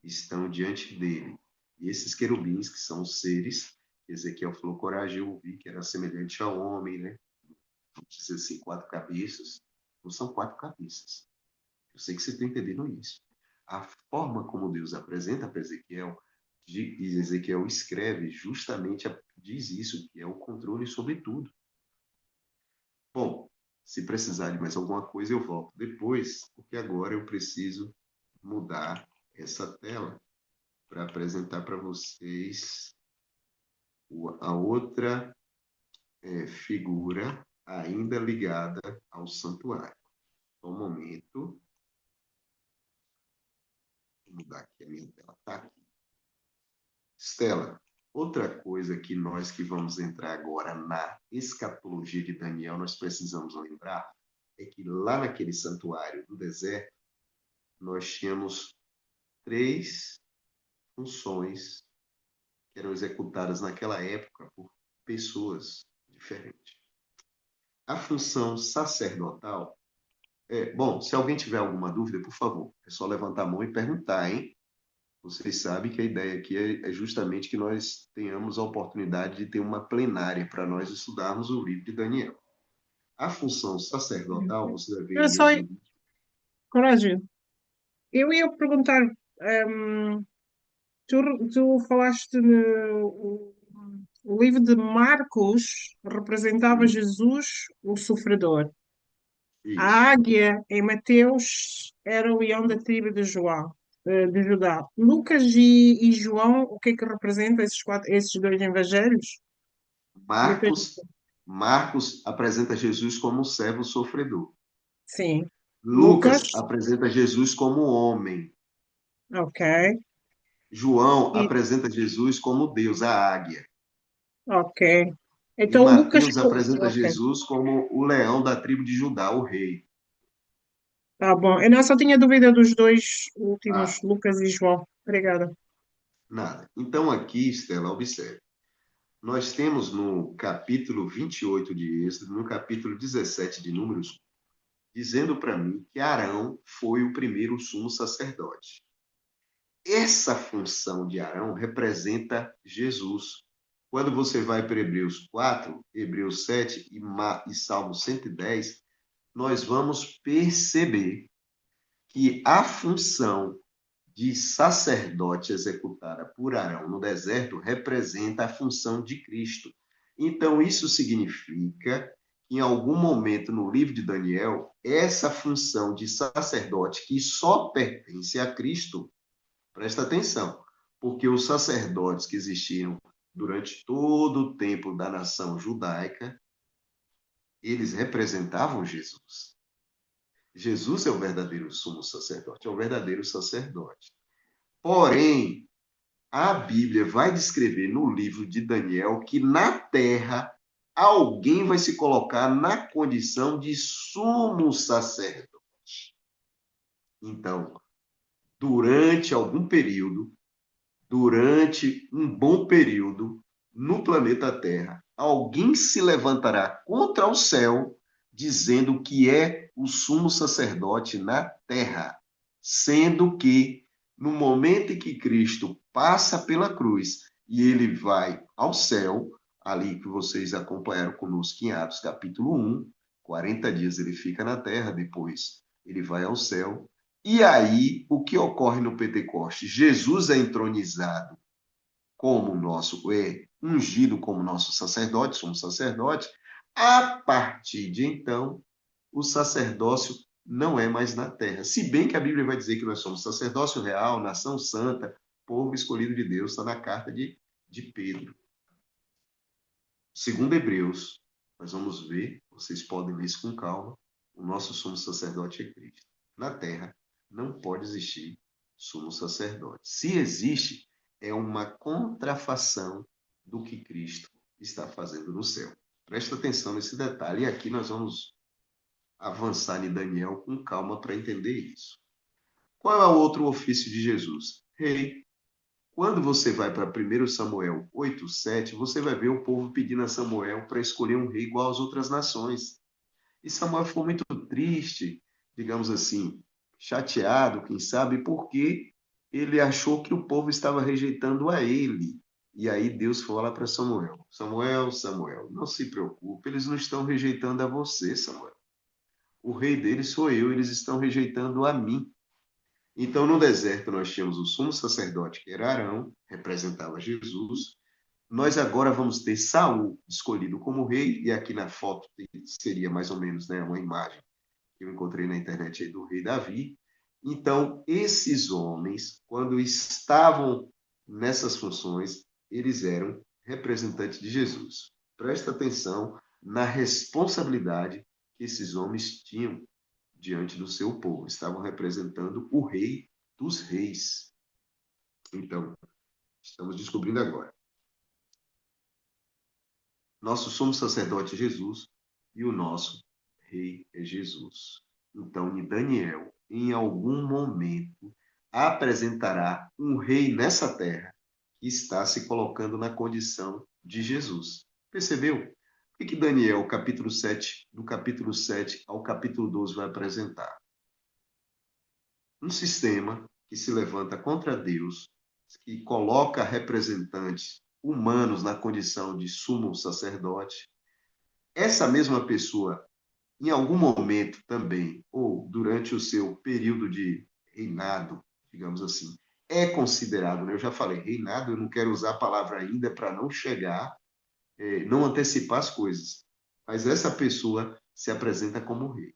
estão diante dele. E esses querubins, que são os seres, Ezequiel falou, coragem, eu ouvi que era semelhante ao homem, né? Vamos dizer assim, quatro cabeças. Não são quatro cabeças. Eu sei que você está entendendo isso. A forma como Deus apresenta para Ezequiel, e Ezequiel escreve, justamente diz isso, que é o controle sobre tudo. Bom, se precisar de mais alguma coisa, eu volto depois, porque agora eu preciso mudar essa tela para apresentar para vocês a outra figura ainda ligada ao santuário. Um momento. Vou mudar aqui a minha tela. Tá aqui. Estela, outra coisa que nós que vamos entrar agora na escatologia de Daniel, nós precisamos lembrar é que lá naquele santuário do deserto, nós tínhamos 3 funções que eram executadas naquela época por pessoas diferentes. A função sacerdotal, bom, se alguém tiver alguma dúvida, por favor, é só levantar a mão e perguntar, hein? Vocês sabem que a ideia aqui é justamente que nós tenhamos a oportunidade de ter uma plenária para nós estudarmos o livro de Daniel. A função sacerdotal, você vai ver Eu em só, Êxodo. Coragem, eu ia perguntar, tu falaste o livro de Marcos representava Jesus, o sofredor. Isso. A águia em Mateus era o leão da tribo de João, de Judá. Lucas e João, o que é que representam esses 2 evangelhos? Lucas, Marcos apresenta Jesus como um servo sofredor. sim. Lucas Lucas, apresenta Jesus como homem. ok. João E, apresenta Jesus como Deus, a águia. ok. E Então, Lucas, Mateus apresenta ok. Jesus como o leão da tribo de Judá, o rei. Tá bom. Eu não só tinha dúvida dos 2 últimos, Ah, Lucas e João. Obrigada. nada. Então aqui, Estela, observe. Nós temos no capítulo 28 de Êxodo, no capítulo 17 de Números, dizendo para mim que Arão foi o primeiro sumo sacerdote. Essa função de Arão representa Jesus. Quando você vai para Hebreus 4, Hebreus 7 e Salmo 110, nós vamos perceber que a função de sacerdote executada por Arão no deserto representa a função de Cristo. Então, isso significa que, em algum momento no livro de Daniel, essa função de sacerdote que só pertence a Cristo, presta atenção, porque os sacerdotes que existiram durante todo o tempo da nação judaica, eles representavam Jesus. Jesus é o verdadeiro sumo sacerdote, é o verdadeiro sacerdote. Porém, a Bíblia vai descrever no livro de Daniel que na terra alguém vai se colocar na condição de sumo sacerdote. Então, durante algum período, durante um bom período, no planeta Terra, alguém se levantará contra o céu, dizendo que é o sumo sacerdote na terra, sendo que, no momento em que Cristo passa pela cruz e ele vai ao céu, ali que vocês acompanharam conosco em Atos capítulo 1, 40 dias ele fica na terra, depois ele vai ao céu. E aí, o que ocorre no Pentecoste? Jesus é entronizado como nosso, ungido como nosso sacerdote, somos sacerdote. A partir de então, o sacerdócio não é mais na terra. Se bem que a Bíblia vai dizer que nós somos sacerdócio real, nação santa, povo escolhido de Deus, está na carta de Pedro. Segundo Hebreus, nós vamos ver, vocês podem ler isso com calma, o nosso sumo sacerdote é Cristo. Na terra, não pode existir sumo sacerdote. Se existe, é uma contrafação do que Cristo está fazendo no céu. Presta atenção nesse detalhe. E aqui nós vamos avançar em Daniel com calma para entender isso. Qual é o outro ofício de Jesus? Rei. Quando você vai para 1 Samuel 8:7, você vai ver o povo pedindo a Samuel para escolher um rei igual às outras nações. E Samuel ficou muito triste, digamos assim, chateado, quem sabe, porque ele achou que o povo estava rejeitando a ele. E aí Deus fala para Samuel: Samuel, Samuel, não se preocupe, eles não estão rejeitando a você, Samuel. O rei deles sou eu, eles estão rejeitando a mim. Então, no deserto, nós tínhamos o sumo sacerdote, que era Arão, representava Jesus. Nós agora vamos ter Saul escolhido como rei, e aqui na foto seria mais ou menos, né, uma imagem que eu encontrei na internet aí do rei Davi. Então, esses homens, quando estavam nessas funções, eles eram representantes de Jesus. Presta atenção na responsabilidade que esses homens tinham diante do seu povo. Estavam representando o rei dos reis. Então, estamos descobrindo agora. Nosso sumo sacerdote é Jesus e o nosso rei é Jesus. Então, Daniel, em algum momento, apresentará um rei nessa terra que está se colocando na condição de Jesus. Percebeu? O que Daniel, capítulo 7, do capítulo 7 ao capítulo 12, vai apresentar? Um sistema que se levanta contra Deus, que coloca representantes humanos na condição de sumo sacerdote. Essa mesma pessoa, em algum momento também, ou durante o seu período de reinado, digamos assim, é considerado, né? Eu já falei, reinado, eu não quero usar a palavra ainda para não chegar, não antecipar as coisas, mas essa pessoa se apresenta como rei.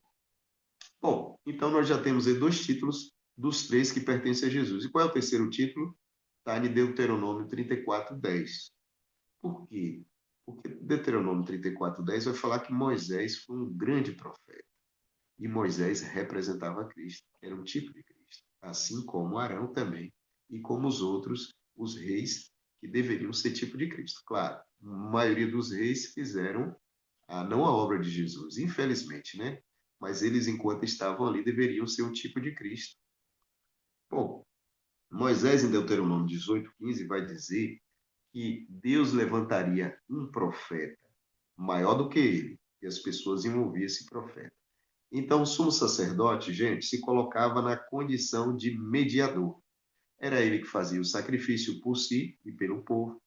Bom, então nós já temos aí 2 títulos dos 3 que pertencem a Jesus. E qual é o terceiro título? Está em Deuteronômio 34:10. Por quê? Porque Deuteronômio 34:10 vai falar que Moisés foi um grande profeta. E Moisés representava Cristo, era um tipo de Cristo. Assim como Arão também, e como os outros, os reis que deveriam ser tipo de Cristo. Claro, a maioria dos reis fizeram não a obra de Jesus, infelizmente, né? Mas eles, enquanto estavam ali, deveriam ser um tipo de Cristo. Bom, Moisés, em Deuteronômio 18:15, vai dizer que Deus levantaria um profeta maior do que ele, e as pessoas iam ouvir esse profeta. Então, o sumo sacerdote, gente, se colocava na condição de mediador. Era ele que fazia o sacrifício por si e pelo povo.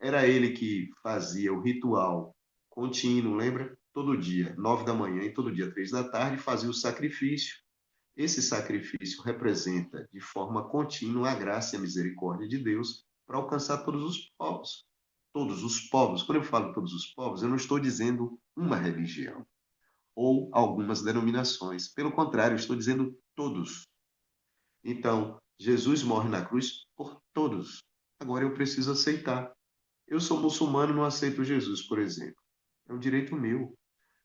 Era ele que fazia o ritual contínuo, lembra? Todo dia, 9 da manhã e todo dia, 3 da tarde, fazia o sacrifício. Esse sacrifício representa de forma contínua a graça e a misericórdia de Deus para alcançar todos os povos. Todos os povos. Quando eu falo todos os povos, eu não estou dizendo uma religião ou algumas denominações. Pelo contrário, eu estou dizendo todos. Então, Jesus morre na cruz por todos. Agora eu preciso aceitar. Eu sou muçulmano e não aceito Jesus, por exemplo. É um direito meu.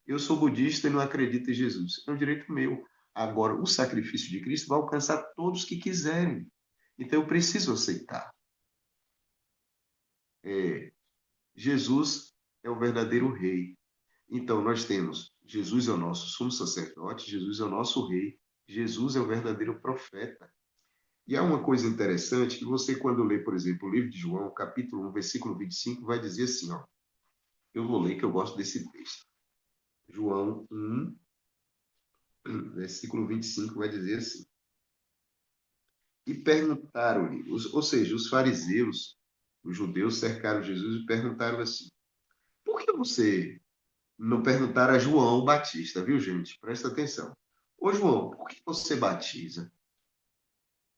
Eu sou budista e não acredito em Jesus. É um direito meu. Agora, o sacrifício de Cristo vai alcançar todos que quiserem. Então, eu preciso aceitar. Jesus é o verdadeiro rei. Então, nós temos Jesus é o nosso sumo sacerdote, Jesus é o nosso rei, Jesus é o verdadeiro profeta. E há uma coisa interessante que você, quando lê, por exemplo, o livro de João, capítulo 1, versículo 25, vai dizer assim, ó. Eu vou ler que eu gosto desse texto. João 1, versículo 25, vai dizer assim. E perguntaram-lhe, ou seja, os fariseus, os judeus cercaram Jesus e perguntaram assim, por que você não perguntaram a João Batista, viu, gente? Presta atenção. Ô, João, por que você batiza?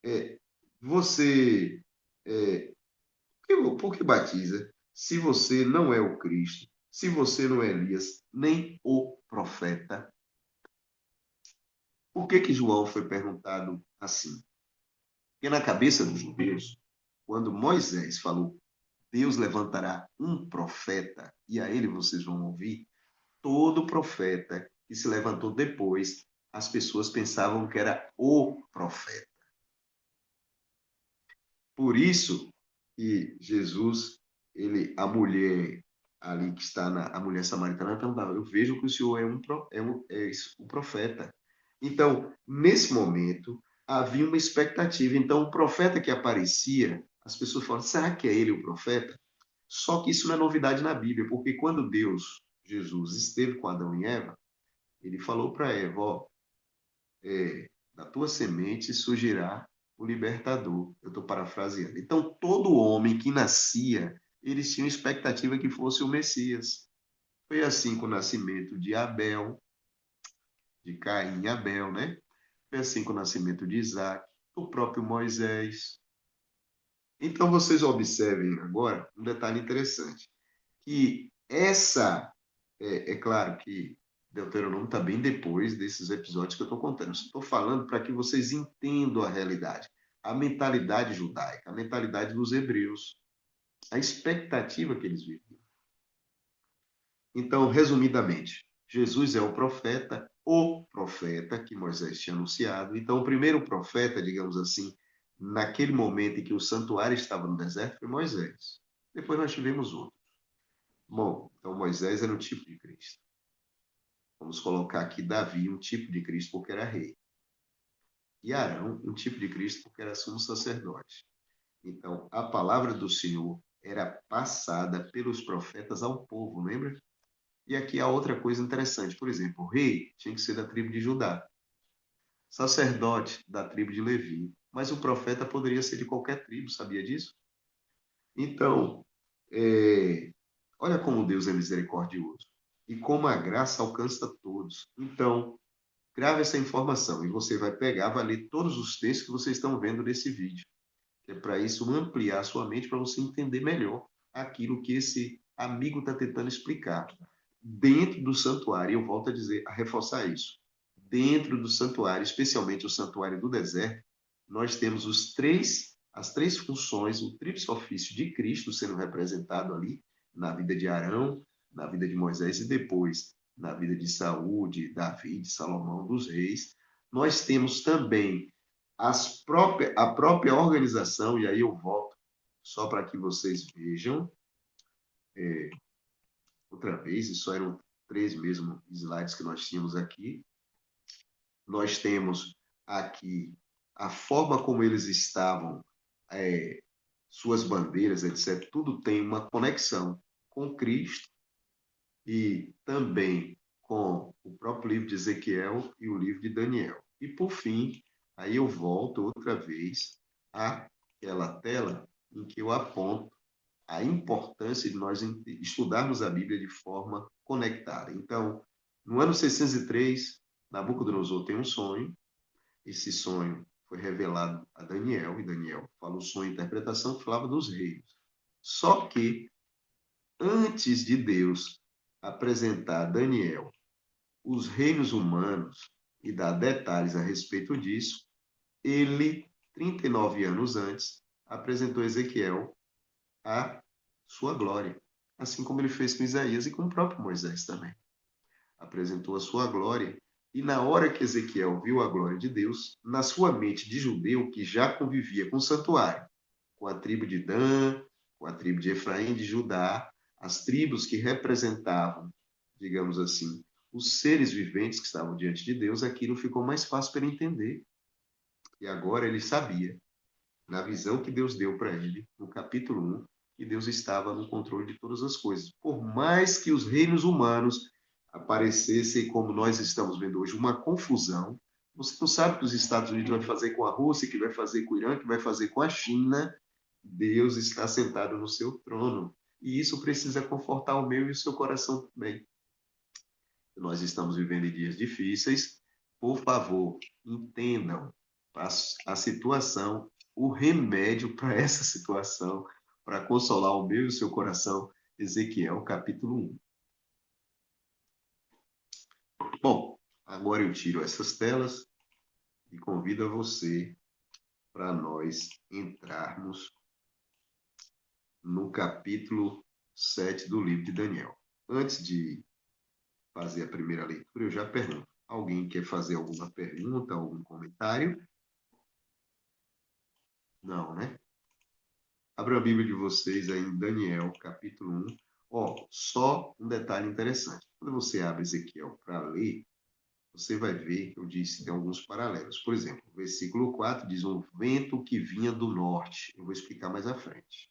É, você, por que batiza se você não é o Cristo, se você não é Elias, nem o profeta? Por que João foi perguntado assim? Porque na cabeça dos judeus, quando Moisés falou, Deus levantará um profeta, e a ele vocês vão ouvir, todo profeta que se levantou depois, as pessoas pensavam que era o profeta. Por isso que Jesus, a mulher ali que está a mulher samaritana perguntava, eu vejo que o Senhor é o profeta. Então, nesse momento, havia uma expectativa. Então, o profeta que aparecia, as pessoas falavam, será que é ele o profeta? Só que isso não é novidade na Bíblia, porque quando Deus, Jesus, esteve com Adão e Eva, ele falou para Eva, ó, da tua semente surgirá o libertador. Eu estou parafraseando. Então, todo homem que nascia, eles tinham expectativa que fosse o Messias. Foi assim com o nascimento de Abel, de Caim e Abel, né? Foi assim com o nascimento de Isaac, o próprio Moisés. Então, vocês observem agora um detalhe interessante, que é claro que Deuteronômio está bem depois desses episódios que eu estou contando. Estou falando para que vocês entendam a realidade. a mentalidade judaica, a mentalidade dos hebreus, a expectativa que eles viviam. Então, resumidamente, Jesus é o profeta que Moisés tinha anunciado. Então, o primeiro profeta, digamos assim, naquele momento em que o santuário estava no deserto, foi Moisés. Depois nós tivemos outro. Bom, então Moisés era um tipo de Cristo. Vamos colocar aqui Davi, um tipo de Cristo, porque era rei. E Arão, um tipo de Cristo, porque era sumo sacerdote. Então, a palavra do Senhor era passada pelos profetas ao povo, lembra? E aqui há outra coisa interessante. Por exemplo, o rei tinha que ser da tribo de Judá, sacerdote da tribo de Levi, mas o profeta poderia ser de qualquer tribo, sabia disso? Então, olha como Deus é misericordioso e como a graça alcança todos. Então, grave essa informação e você vai pegar, vai ler todos os textos que vocês estão vendo nesse vídeo. É para isso ampliar a sua mente, para você entender melhor aquilo que esse amigo está tentando explicar. Dentro do santuário, eu volto a dizer, a reforçar isso. Dentro do santuário, especialmente o santuário do deserto, nós temos as três funções, o tríplice ofício de Cristo sendo representado ali na vida de Arão, na vida de Moisés e depois na vida de Saúl, de Davi, de Salomão, dos reis. Nós temos também a própria organização, e aí eu volto só para que vocês vejam outra vez, isso eram 3 mesmo slides que nós tínhamos aqui. Nós temos aqui a forma como eles estavam, suas bandeiras, etc. Tudo tem uma conexão com Cristo e também com o próprio livro de Ezequiel e o livro de Daniel. E, por fim, aí eu volto outra vez àquela tela em que eu aponto a importância de nós estudarmos a Bíblia de forma conectada. Então, no ano 603, Nabucodonosor tem um sonho. Esse sonho foi revelado a Daniel, e Daniel fala o sonho e interpretação que falava dos reis. Só que, antes de Deus apresentar a Daniel os reinos humanos e dar detalhes a respeito disso, ele, 39 anos antes, apresentou a Ezequiel a sua glória, assim como ele fez com Isaías e com o próprio Moisés também. Apresentou a sua glória, e na hora que Ezequiel viu a glória de Deus, na sua mente de judeu que já convivia com o santuário, com a tribo de Dan, com a tribo de Efraim, de Judá, as tribos que representavam, digamos assim, os seres viventes que estavam diante de Deus, aquilo ficou mais fácil para ele entender. E agora ele sabia, na visão que Deus deu para ele, no capítulo 1, que Deus estava no controle de todas as coisas. Por mais que os reinos humanos aparecessem, como nós estamos vendo hoje, uma confusão, você não sabe o que os Estados Unidos vai fazer com a Rússia, que vai fazer com o Irã, que vai fazer com a China. Deus está sentado no seu trono. E isso precisa confortar o meu e o seu coração também. Nós estamos vivendo em dias difíceis. Por favor, entendam a situação, o remédio para essa situação, para consolar o meu e o seu coração, Ezequiel, capítulo 1. Bom, agora eu tiro essas telas e convido a você para nós entrarmos no capítulo 7 do livro de Daniel. Antes de fazer a primeira leitura, eu já pergunto, alguém quer fazer alguma pergunta, algum comentário? Não, né? Abra a Bíblia de vocês aí em Daniel, capítulo 1. Só um detalhe interessante. Quando você abre Ezequiel para ler, você vai ver, eu disse, tem alguns paralelos. Por exemplo, o versículo 4 diz um vento que vinha do norte. Eu vou explicar mais à frente.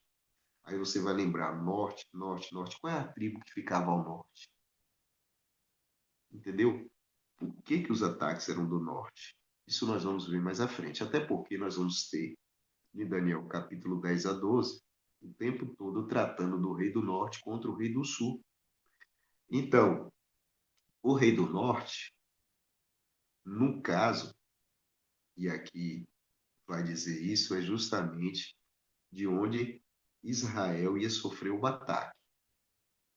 Aí você vai lembrar norte, norte, norte. Qual é a tribo que ficava ao norte? Entendeu? Por que os ataques eram do norte? Isso nós vamos ver mais à frente. Até porque nós vamos ter, de Daniel capítulo 10 a 12, o tempo todo tratando do rei do norte contra o rei do sul. Então, o rei do norte, no caso, e aqui vai dizer isso, é justamente de onde Israel ia sofrer o ataque.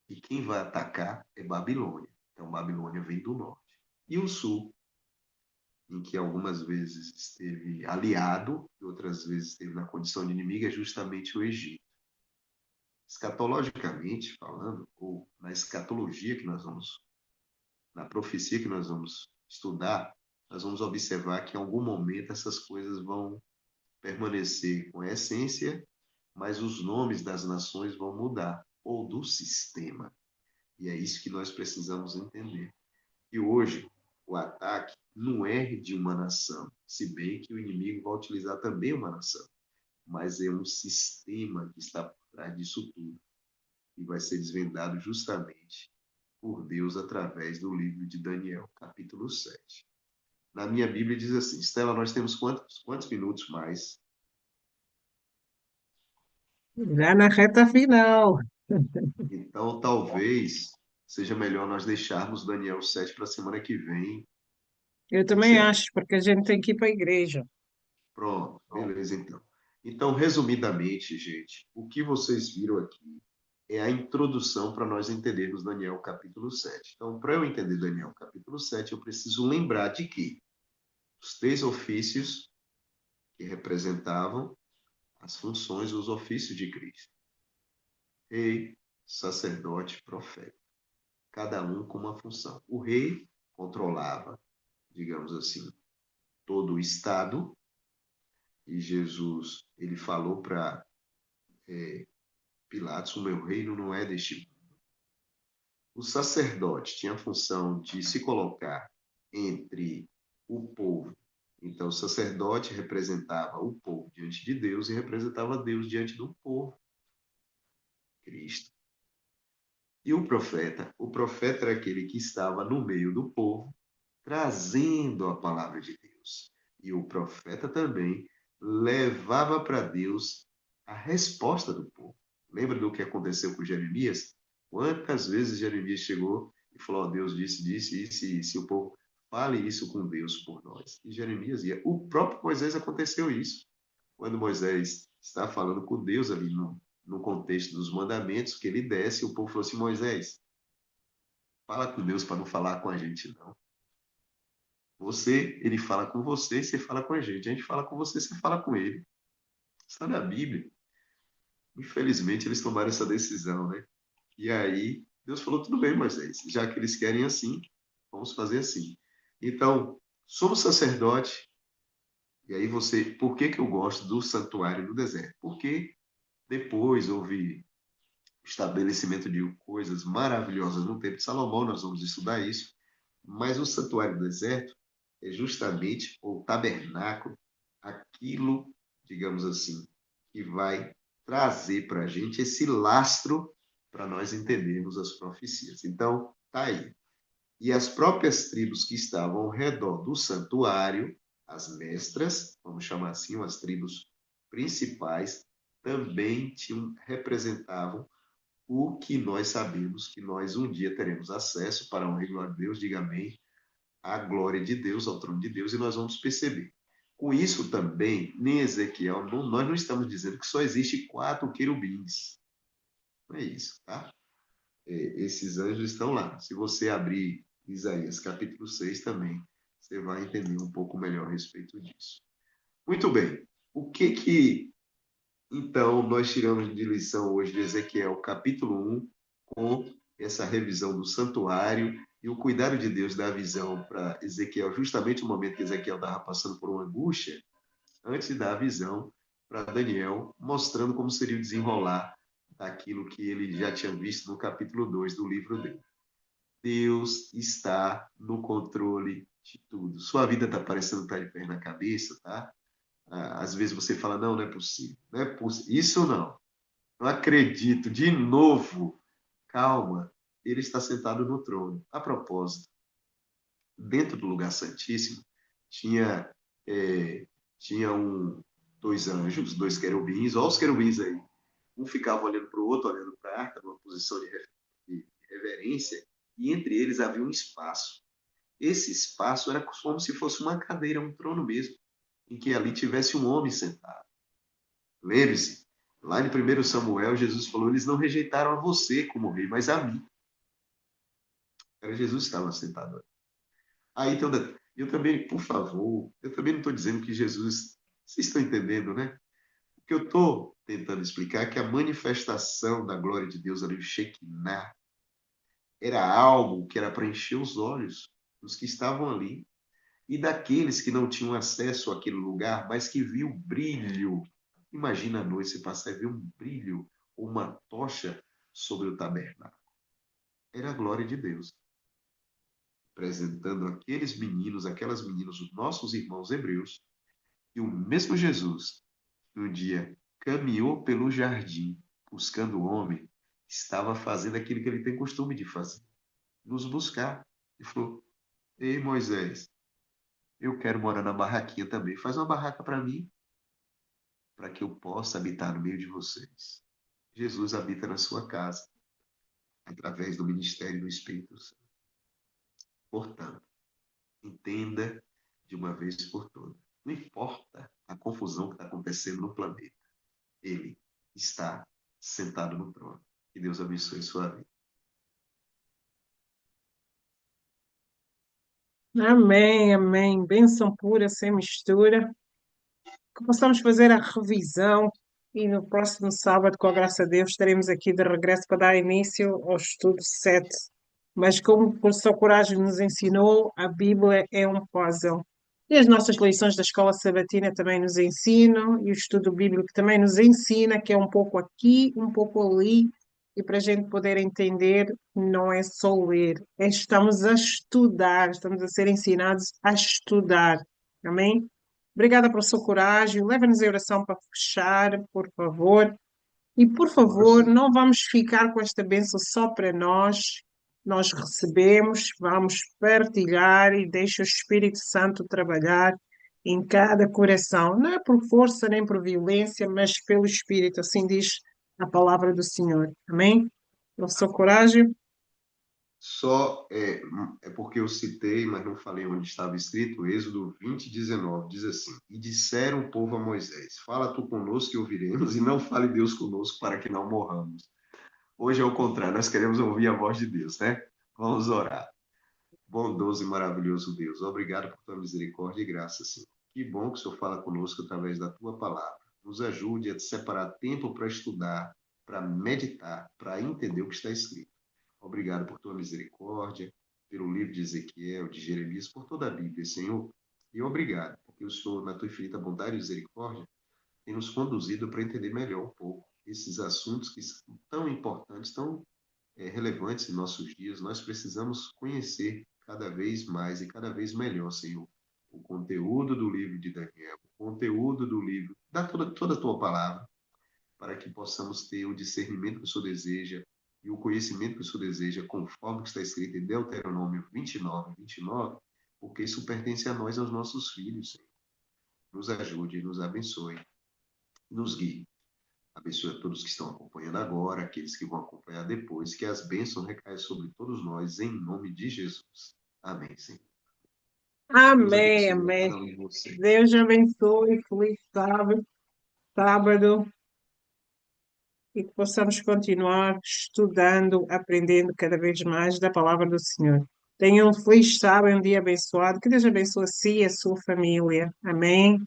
E quem vai atacar é Babilônia. Então, Babilônia vem do norte. E o sul em que algumas vezes esteve aliado e outras vezes esteve na condição de inimigo, é justamente o Egito. Escatologicamente falando, ou na escatologia que nós vamos, na profecia que nós vamos estudar, nós vamos observar que em algum momento essas coisas vão permanecer com a essência, mas os nomes das nações vão mudar, ou do sistema. E é isso que nós precisamos entender. E hoje, o ataque não é de uma nação, se bem que o inimigo vai utilizar também uma nação, mas é um sistema que está por trás disso tudo e vai ser desvendado justamente por Deus através do livro de Daniel, capítulo 7. Na minha Bíblia diz assim, Estela, nós temos quantos minutos mais? Já na reta final. Então, talvez seja melhor nós deixarmos Daniel 7 para a semana que vem. Eu O que que também você acha? acho, porque a gente tem que ir para a igreja. Pronto, beleza então. Então, resumidamente, gente, o que vocês viram aqui é a introdução para nós entendermos Daniel capítulo 7. Então, para eu entender Daniel capítulo 7, eu preciso lembrar de que os 3 ofícios que representavam as funções, os ofícios de Cristo. Rei, sacerdote, profeta. Cada um com uma função. O rei controlava, digamos assim, todo o Estado, e Jesus, ele falou para Pilatos, o meu reino não é deste mundo. O sacerdote tinha a função de se colocar entre o povo. Então, o sacerdote representava o povo diante de Deus e representava Deus diante do povo, Cristo. E o profeta era aquele que estava no meio do povo, trazendo a palavra de Deus. E o profeta também levava para Deus a resposta do povo. Lembra do que aconteceu com Jeremias? Quantas vezes Jeremias chegou e falou, oh, Deus disse isso, e se o povo fale isso com Deus por nós. E Jeremias ia. O próprio Moisés aconteceu isso. Quando Moisés está falando com Deus ali no contexto dos mandamentos, que ele desce, o povo falou assim, Moisés, fala com Deus para não falar com a gente, não. Ele fala com você, você fala com a gente fala com você, você fala com ele. Está na Bíblia. Infelizmente, eles tomaram essa decisão, né? E aí, Deus falou, tudo bem, Moisés, já que eles querem assim, vamos fazer assim. Então, somos sacerdote, e aí por que que eu gosto do santuário no deserto? Porque depois houve estabelecimento de coisas maravilhosas no tempo de Salomão, nós vamos estudar isso, mas o santuário do deserto é justamente o tabernáculo, aquilo, digamos assim, que vai trazer para a gente esse lastro para nós entendermos as profecias. Então, tá aí. E as próprias tribos que estavam ao redor do santuário, as mestras, vamos chamar assim, as tribos principais, também representavam o que nós sabemos que nós um dia teremos acesso para a honra e glória de Deus, diga amém, a glória de Deus, ao trono de Deus, e nós vamos perceber. Com isso também, nem Ezequiel, nós não estamos dizendo que só existe 4 querubins. Não é isso, tá? Esses anjos estão lá. Se você abrir Isaías capítulo 6 também, você vai entender um pouco melhor a respeito disso. Muito bem. O que então, nós tiramos de lição hoje de Ezequiel capítulo 1, com essa revisão do santuário e o cuidado de Deus da visão para Ezequiel, justamente no momento que Ezequiel estava passando por uma angústia, antes de dar a visão para Daniel, mostrando como seria o desenrolar daquilo que ele já tinha visto no capítulo 2 do livro dele. Deus está no controle de tudo. Sua vida está parecendo estar de pé na cabeça, tá? Às vezes você fala, não é possível. Não é possível. Isso não. Não acredito. De novo. Calma. Ele está sentado no trono. A propósito, dentro do lugar santíssimo, tinha 2 anjos, 2 querubins. Olha os querubins aí. Um ficava olhando para o outro, olhando para a arca, numa posição de reverência, e entre eles havia um espaço. Esse espaço era como se fosse uma cadeira, um trono mesmo, em que ali tivesse um homem sentado. Lembre-se, lá em 1 Samuel, Jesus falou, eles não rejeitaram a você como rei, mas a mim. Era Jesus que estava sentado ali. Aí, então, Eu também, por favor, eu também não estou dizendo que Jesus. Vocês estão entendendo, né? O que eu estou tentando explicar é que a manifestação da glória de Deus ali, o Shekinah, era algo que era para encher os olhos dos que estavam ali e daqueles que não tinham acesso àquele lugar, mas que viu o brilho. Imagina a noite você passar e ver um brilho, uma tocha sobre o tabernáculo. Era a glória de Deus, apresentando aqueles meninos, aquelas meninas, os nossos irmãos hebreus, e o mesmo Jesus, que um dia caminhou pelo jardim buscando o homem, estava fazendo aquilo que ele tem costume de fazer, nos buscar. E falou: Ei, Moisés, eu quero morar na barraquinha também. Faz uma barraca para mim, para que eu possa habitar no meio de vocês. Jesus habita na sua casa, através do ministério do Espírito Santo. Portanto, entenda de uma vez por todas. Não importa a confusão que está acontecendo no planeta. Ele está sentado no trono. Que Deus abençoe sua vida. Amém, amém. Bênção pura, sem mistura. Que possamos fazer a revisão e no próximo sábado, com a graça de Deus, estaremos aqui de regresso para dar início ao estudo 7. Mas como o professor Coragem nos ensinou, a Bíblia é um puzzle. E as nossas lições da escola sabatina também nos ensinam, e o estudo bíblico também nos ensina que é um pouco aqui, um pouco ali, e para a gente poder entender, não é só ler, estamos a estudar, estamos a ser ensinados a estudar. Amém? Obrigada pela sua coragem. Leva-nos em oração para fechar, por favor. E, por favor, Professor, não vamos ficar com esta bênção só para nós. Nós recebemos, vamos partilhar e deixa o Espírito Santo trabalhar em cada coração. Não é por força nem por violência, mas pelo Espírito. Assim diz a palavra do Senhor. Amém? Eu sou coragem. só é porque eu citei, mas não falei onde estava escrito, Êxodo 20:19, diz assim: E disseram o povo a Moisés: Fala tu conosco e ouviremos, e não fale Deus conosco para que não morramos. Hoje é o contrário, nós queremos ouvir a voz de Deus, né? Vamos orar. Bondoso e maravilhoso Deus, obrigado por tua misericórdia e graça, Senhor. Que bom que o Senhor fala conosco através da tua palavra. Nos ajude a separar tempo para estudar, para meditar, para entender o que está escrito. Obrigado por tua misericórdia, pelo livro de Ezequiel, de Jeremias, por toda a Bíblia, Senhor. E obrigado, porque o Senhor, na tua infinita bondade e misericórdia, tem nos conduzido para entender melhor um pouco esses assuntos que são tão importantes, tão relevantes em nossos dias. Nós precisamos conhecer cada vez mais e cada vez melhor, Senhor, o conteúdo do livro de Daniel, o conteúdo do livro, da toda a tua palavra, para que possamos ter o discernimento que o Senhor deseja e o conhecimento que o Senhor deseja, conforme que está escrito em Deuteronômio 29:29, porque isso pertence a nós, aos nossos filhos, Senhor. Nos ajude, nos abençoe, nos guie. Abençoe a todos que estão acompanhando agora, aqueles que vão acompanhar depois, que as bênçãos recaiam sobre todos nós, em nome de Jesus. Amém, Senhor. Deus Amém, abençoe a amém. cada um de vocês. Deus abençoe. Feliz sábado. Sábado. E que possamos continuar estudando, aprendendo cada vez mais da palavra do Senhor. Tenham um feliz sábado, um dia abençoado. Que Deus abençoe a si e a sua família. Amém.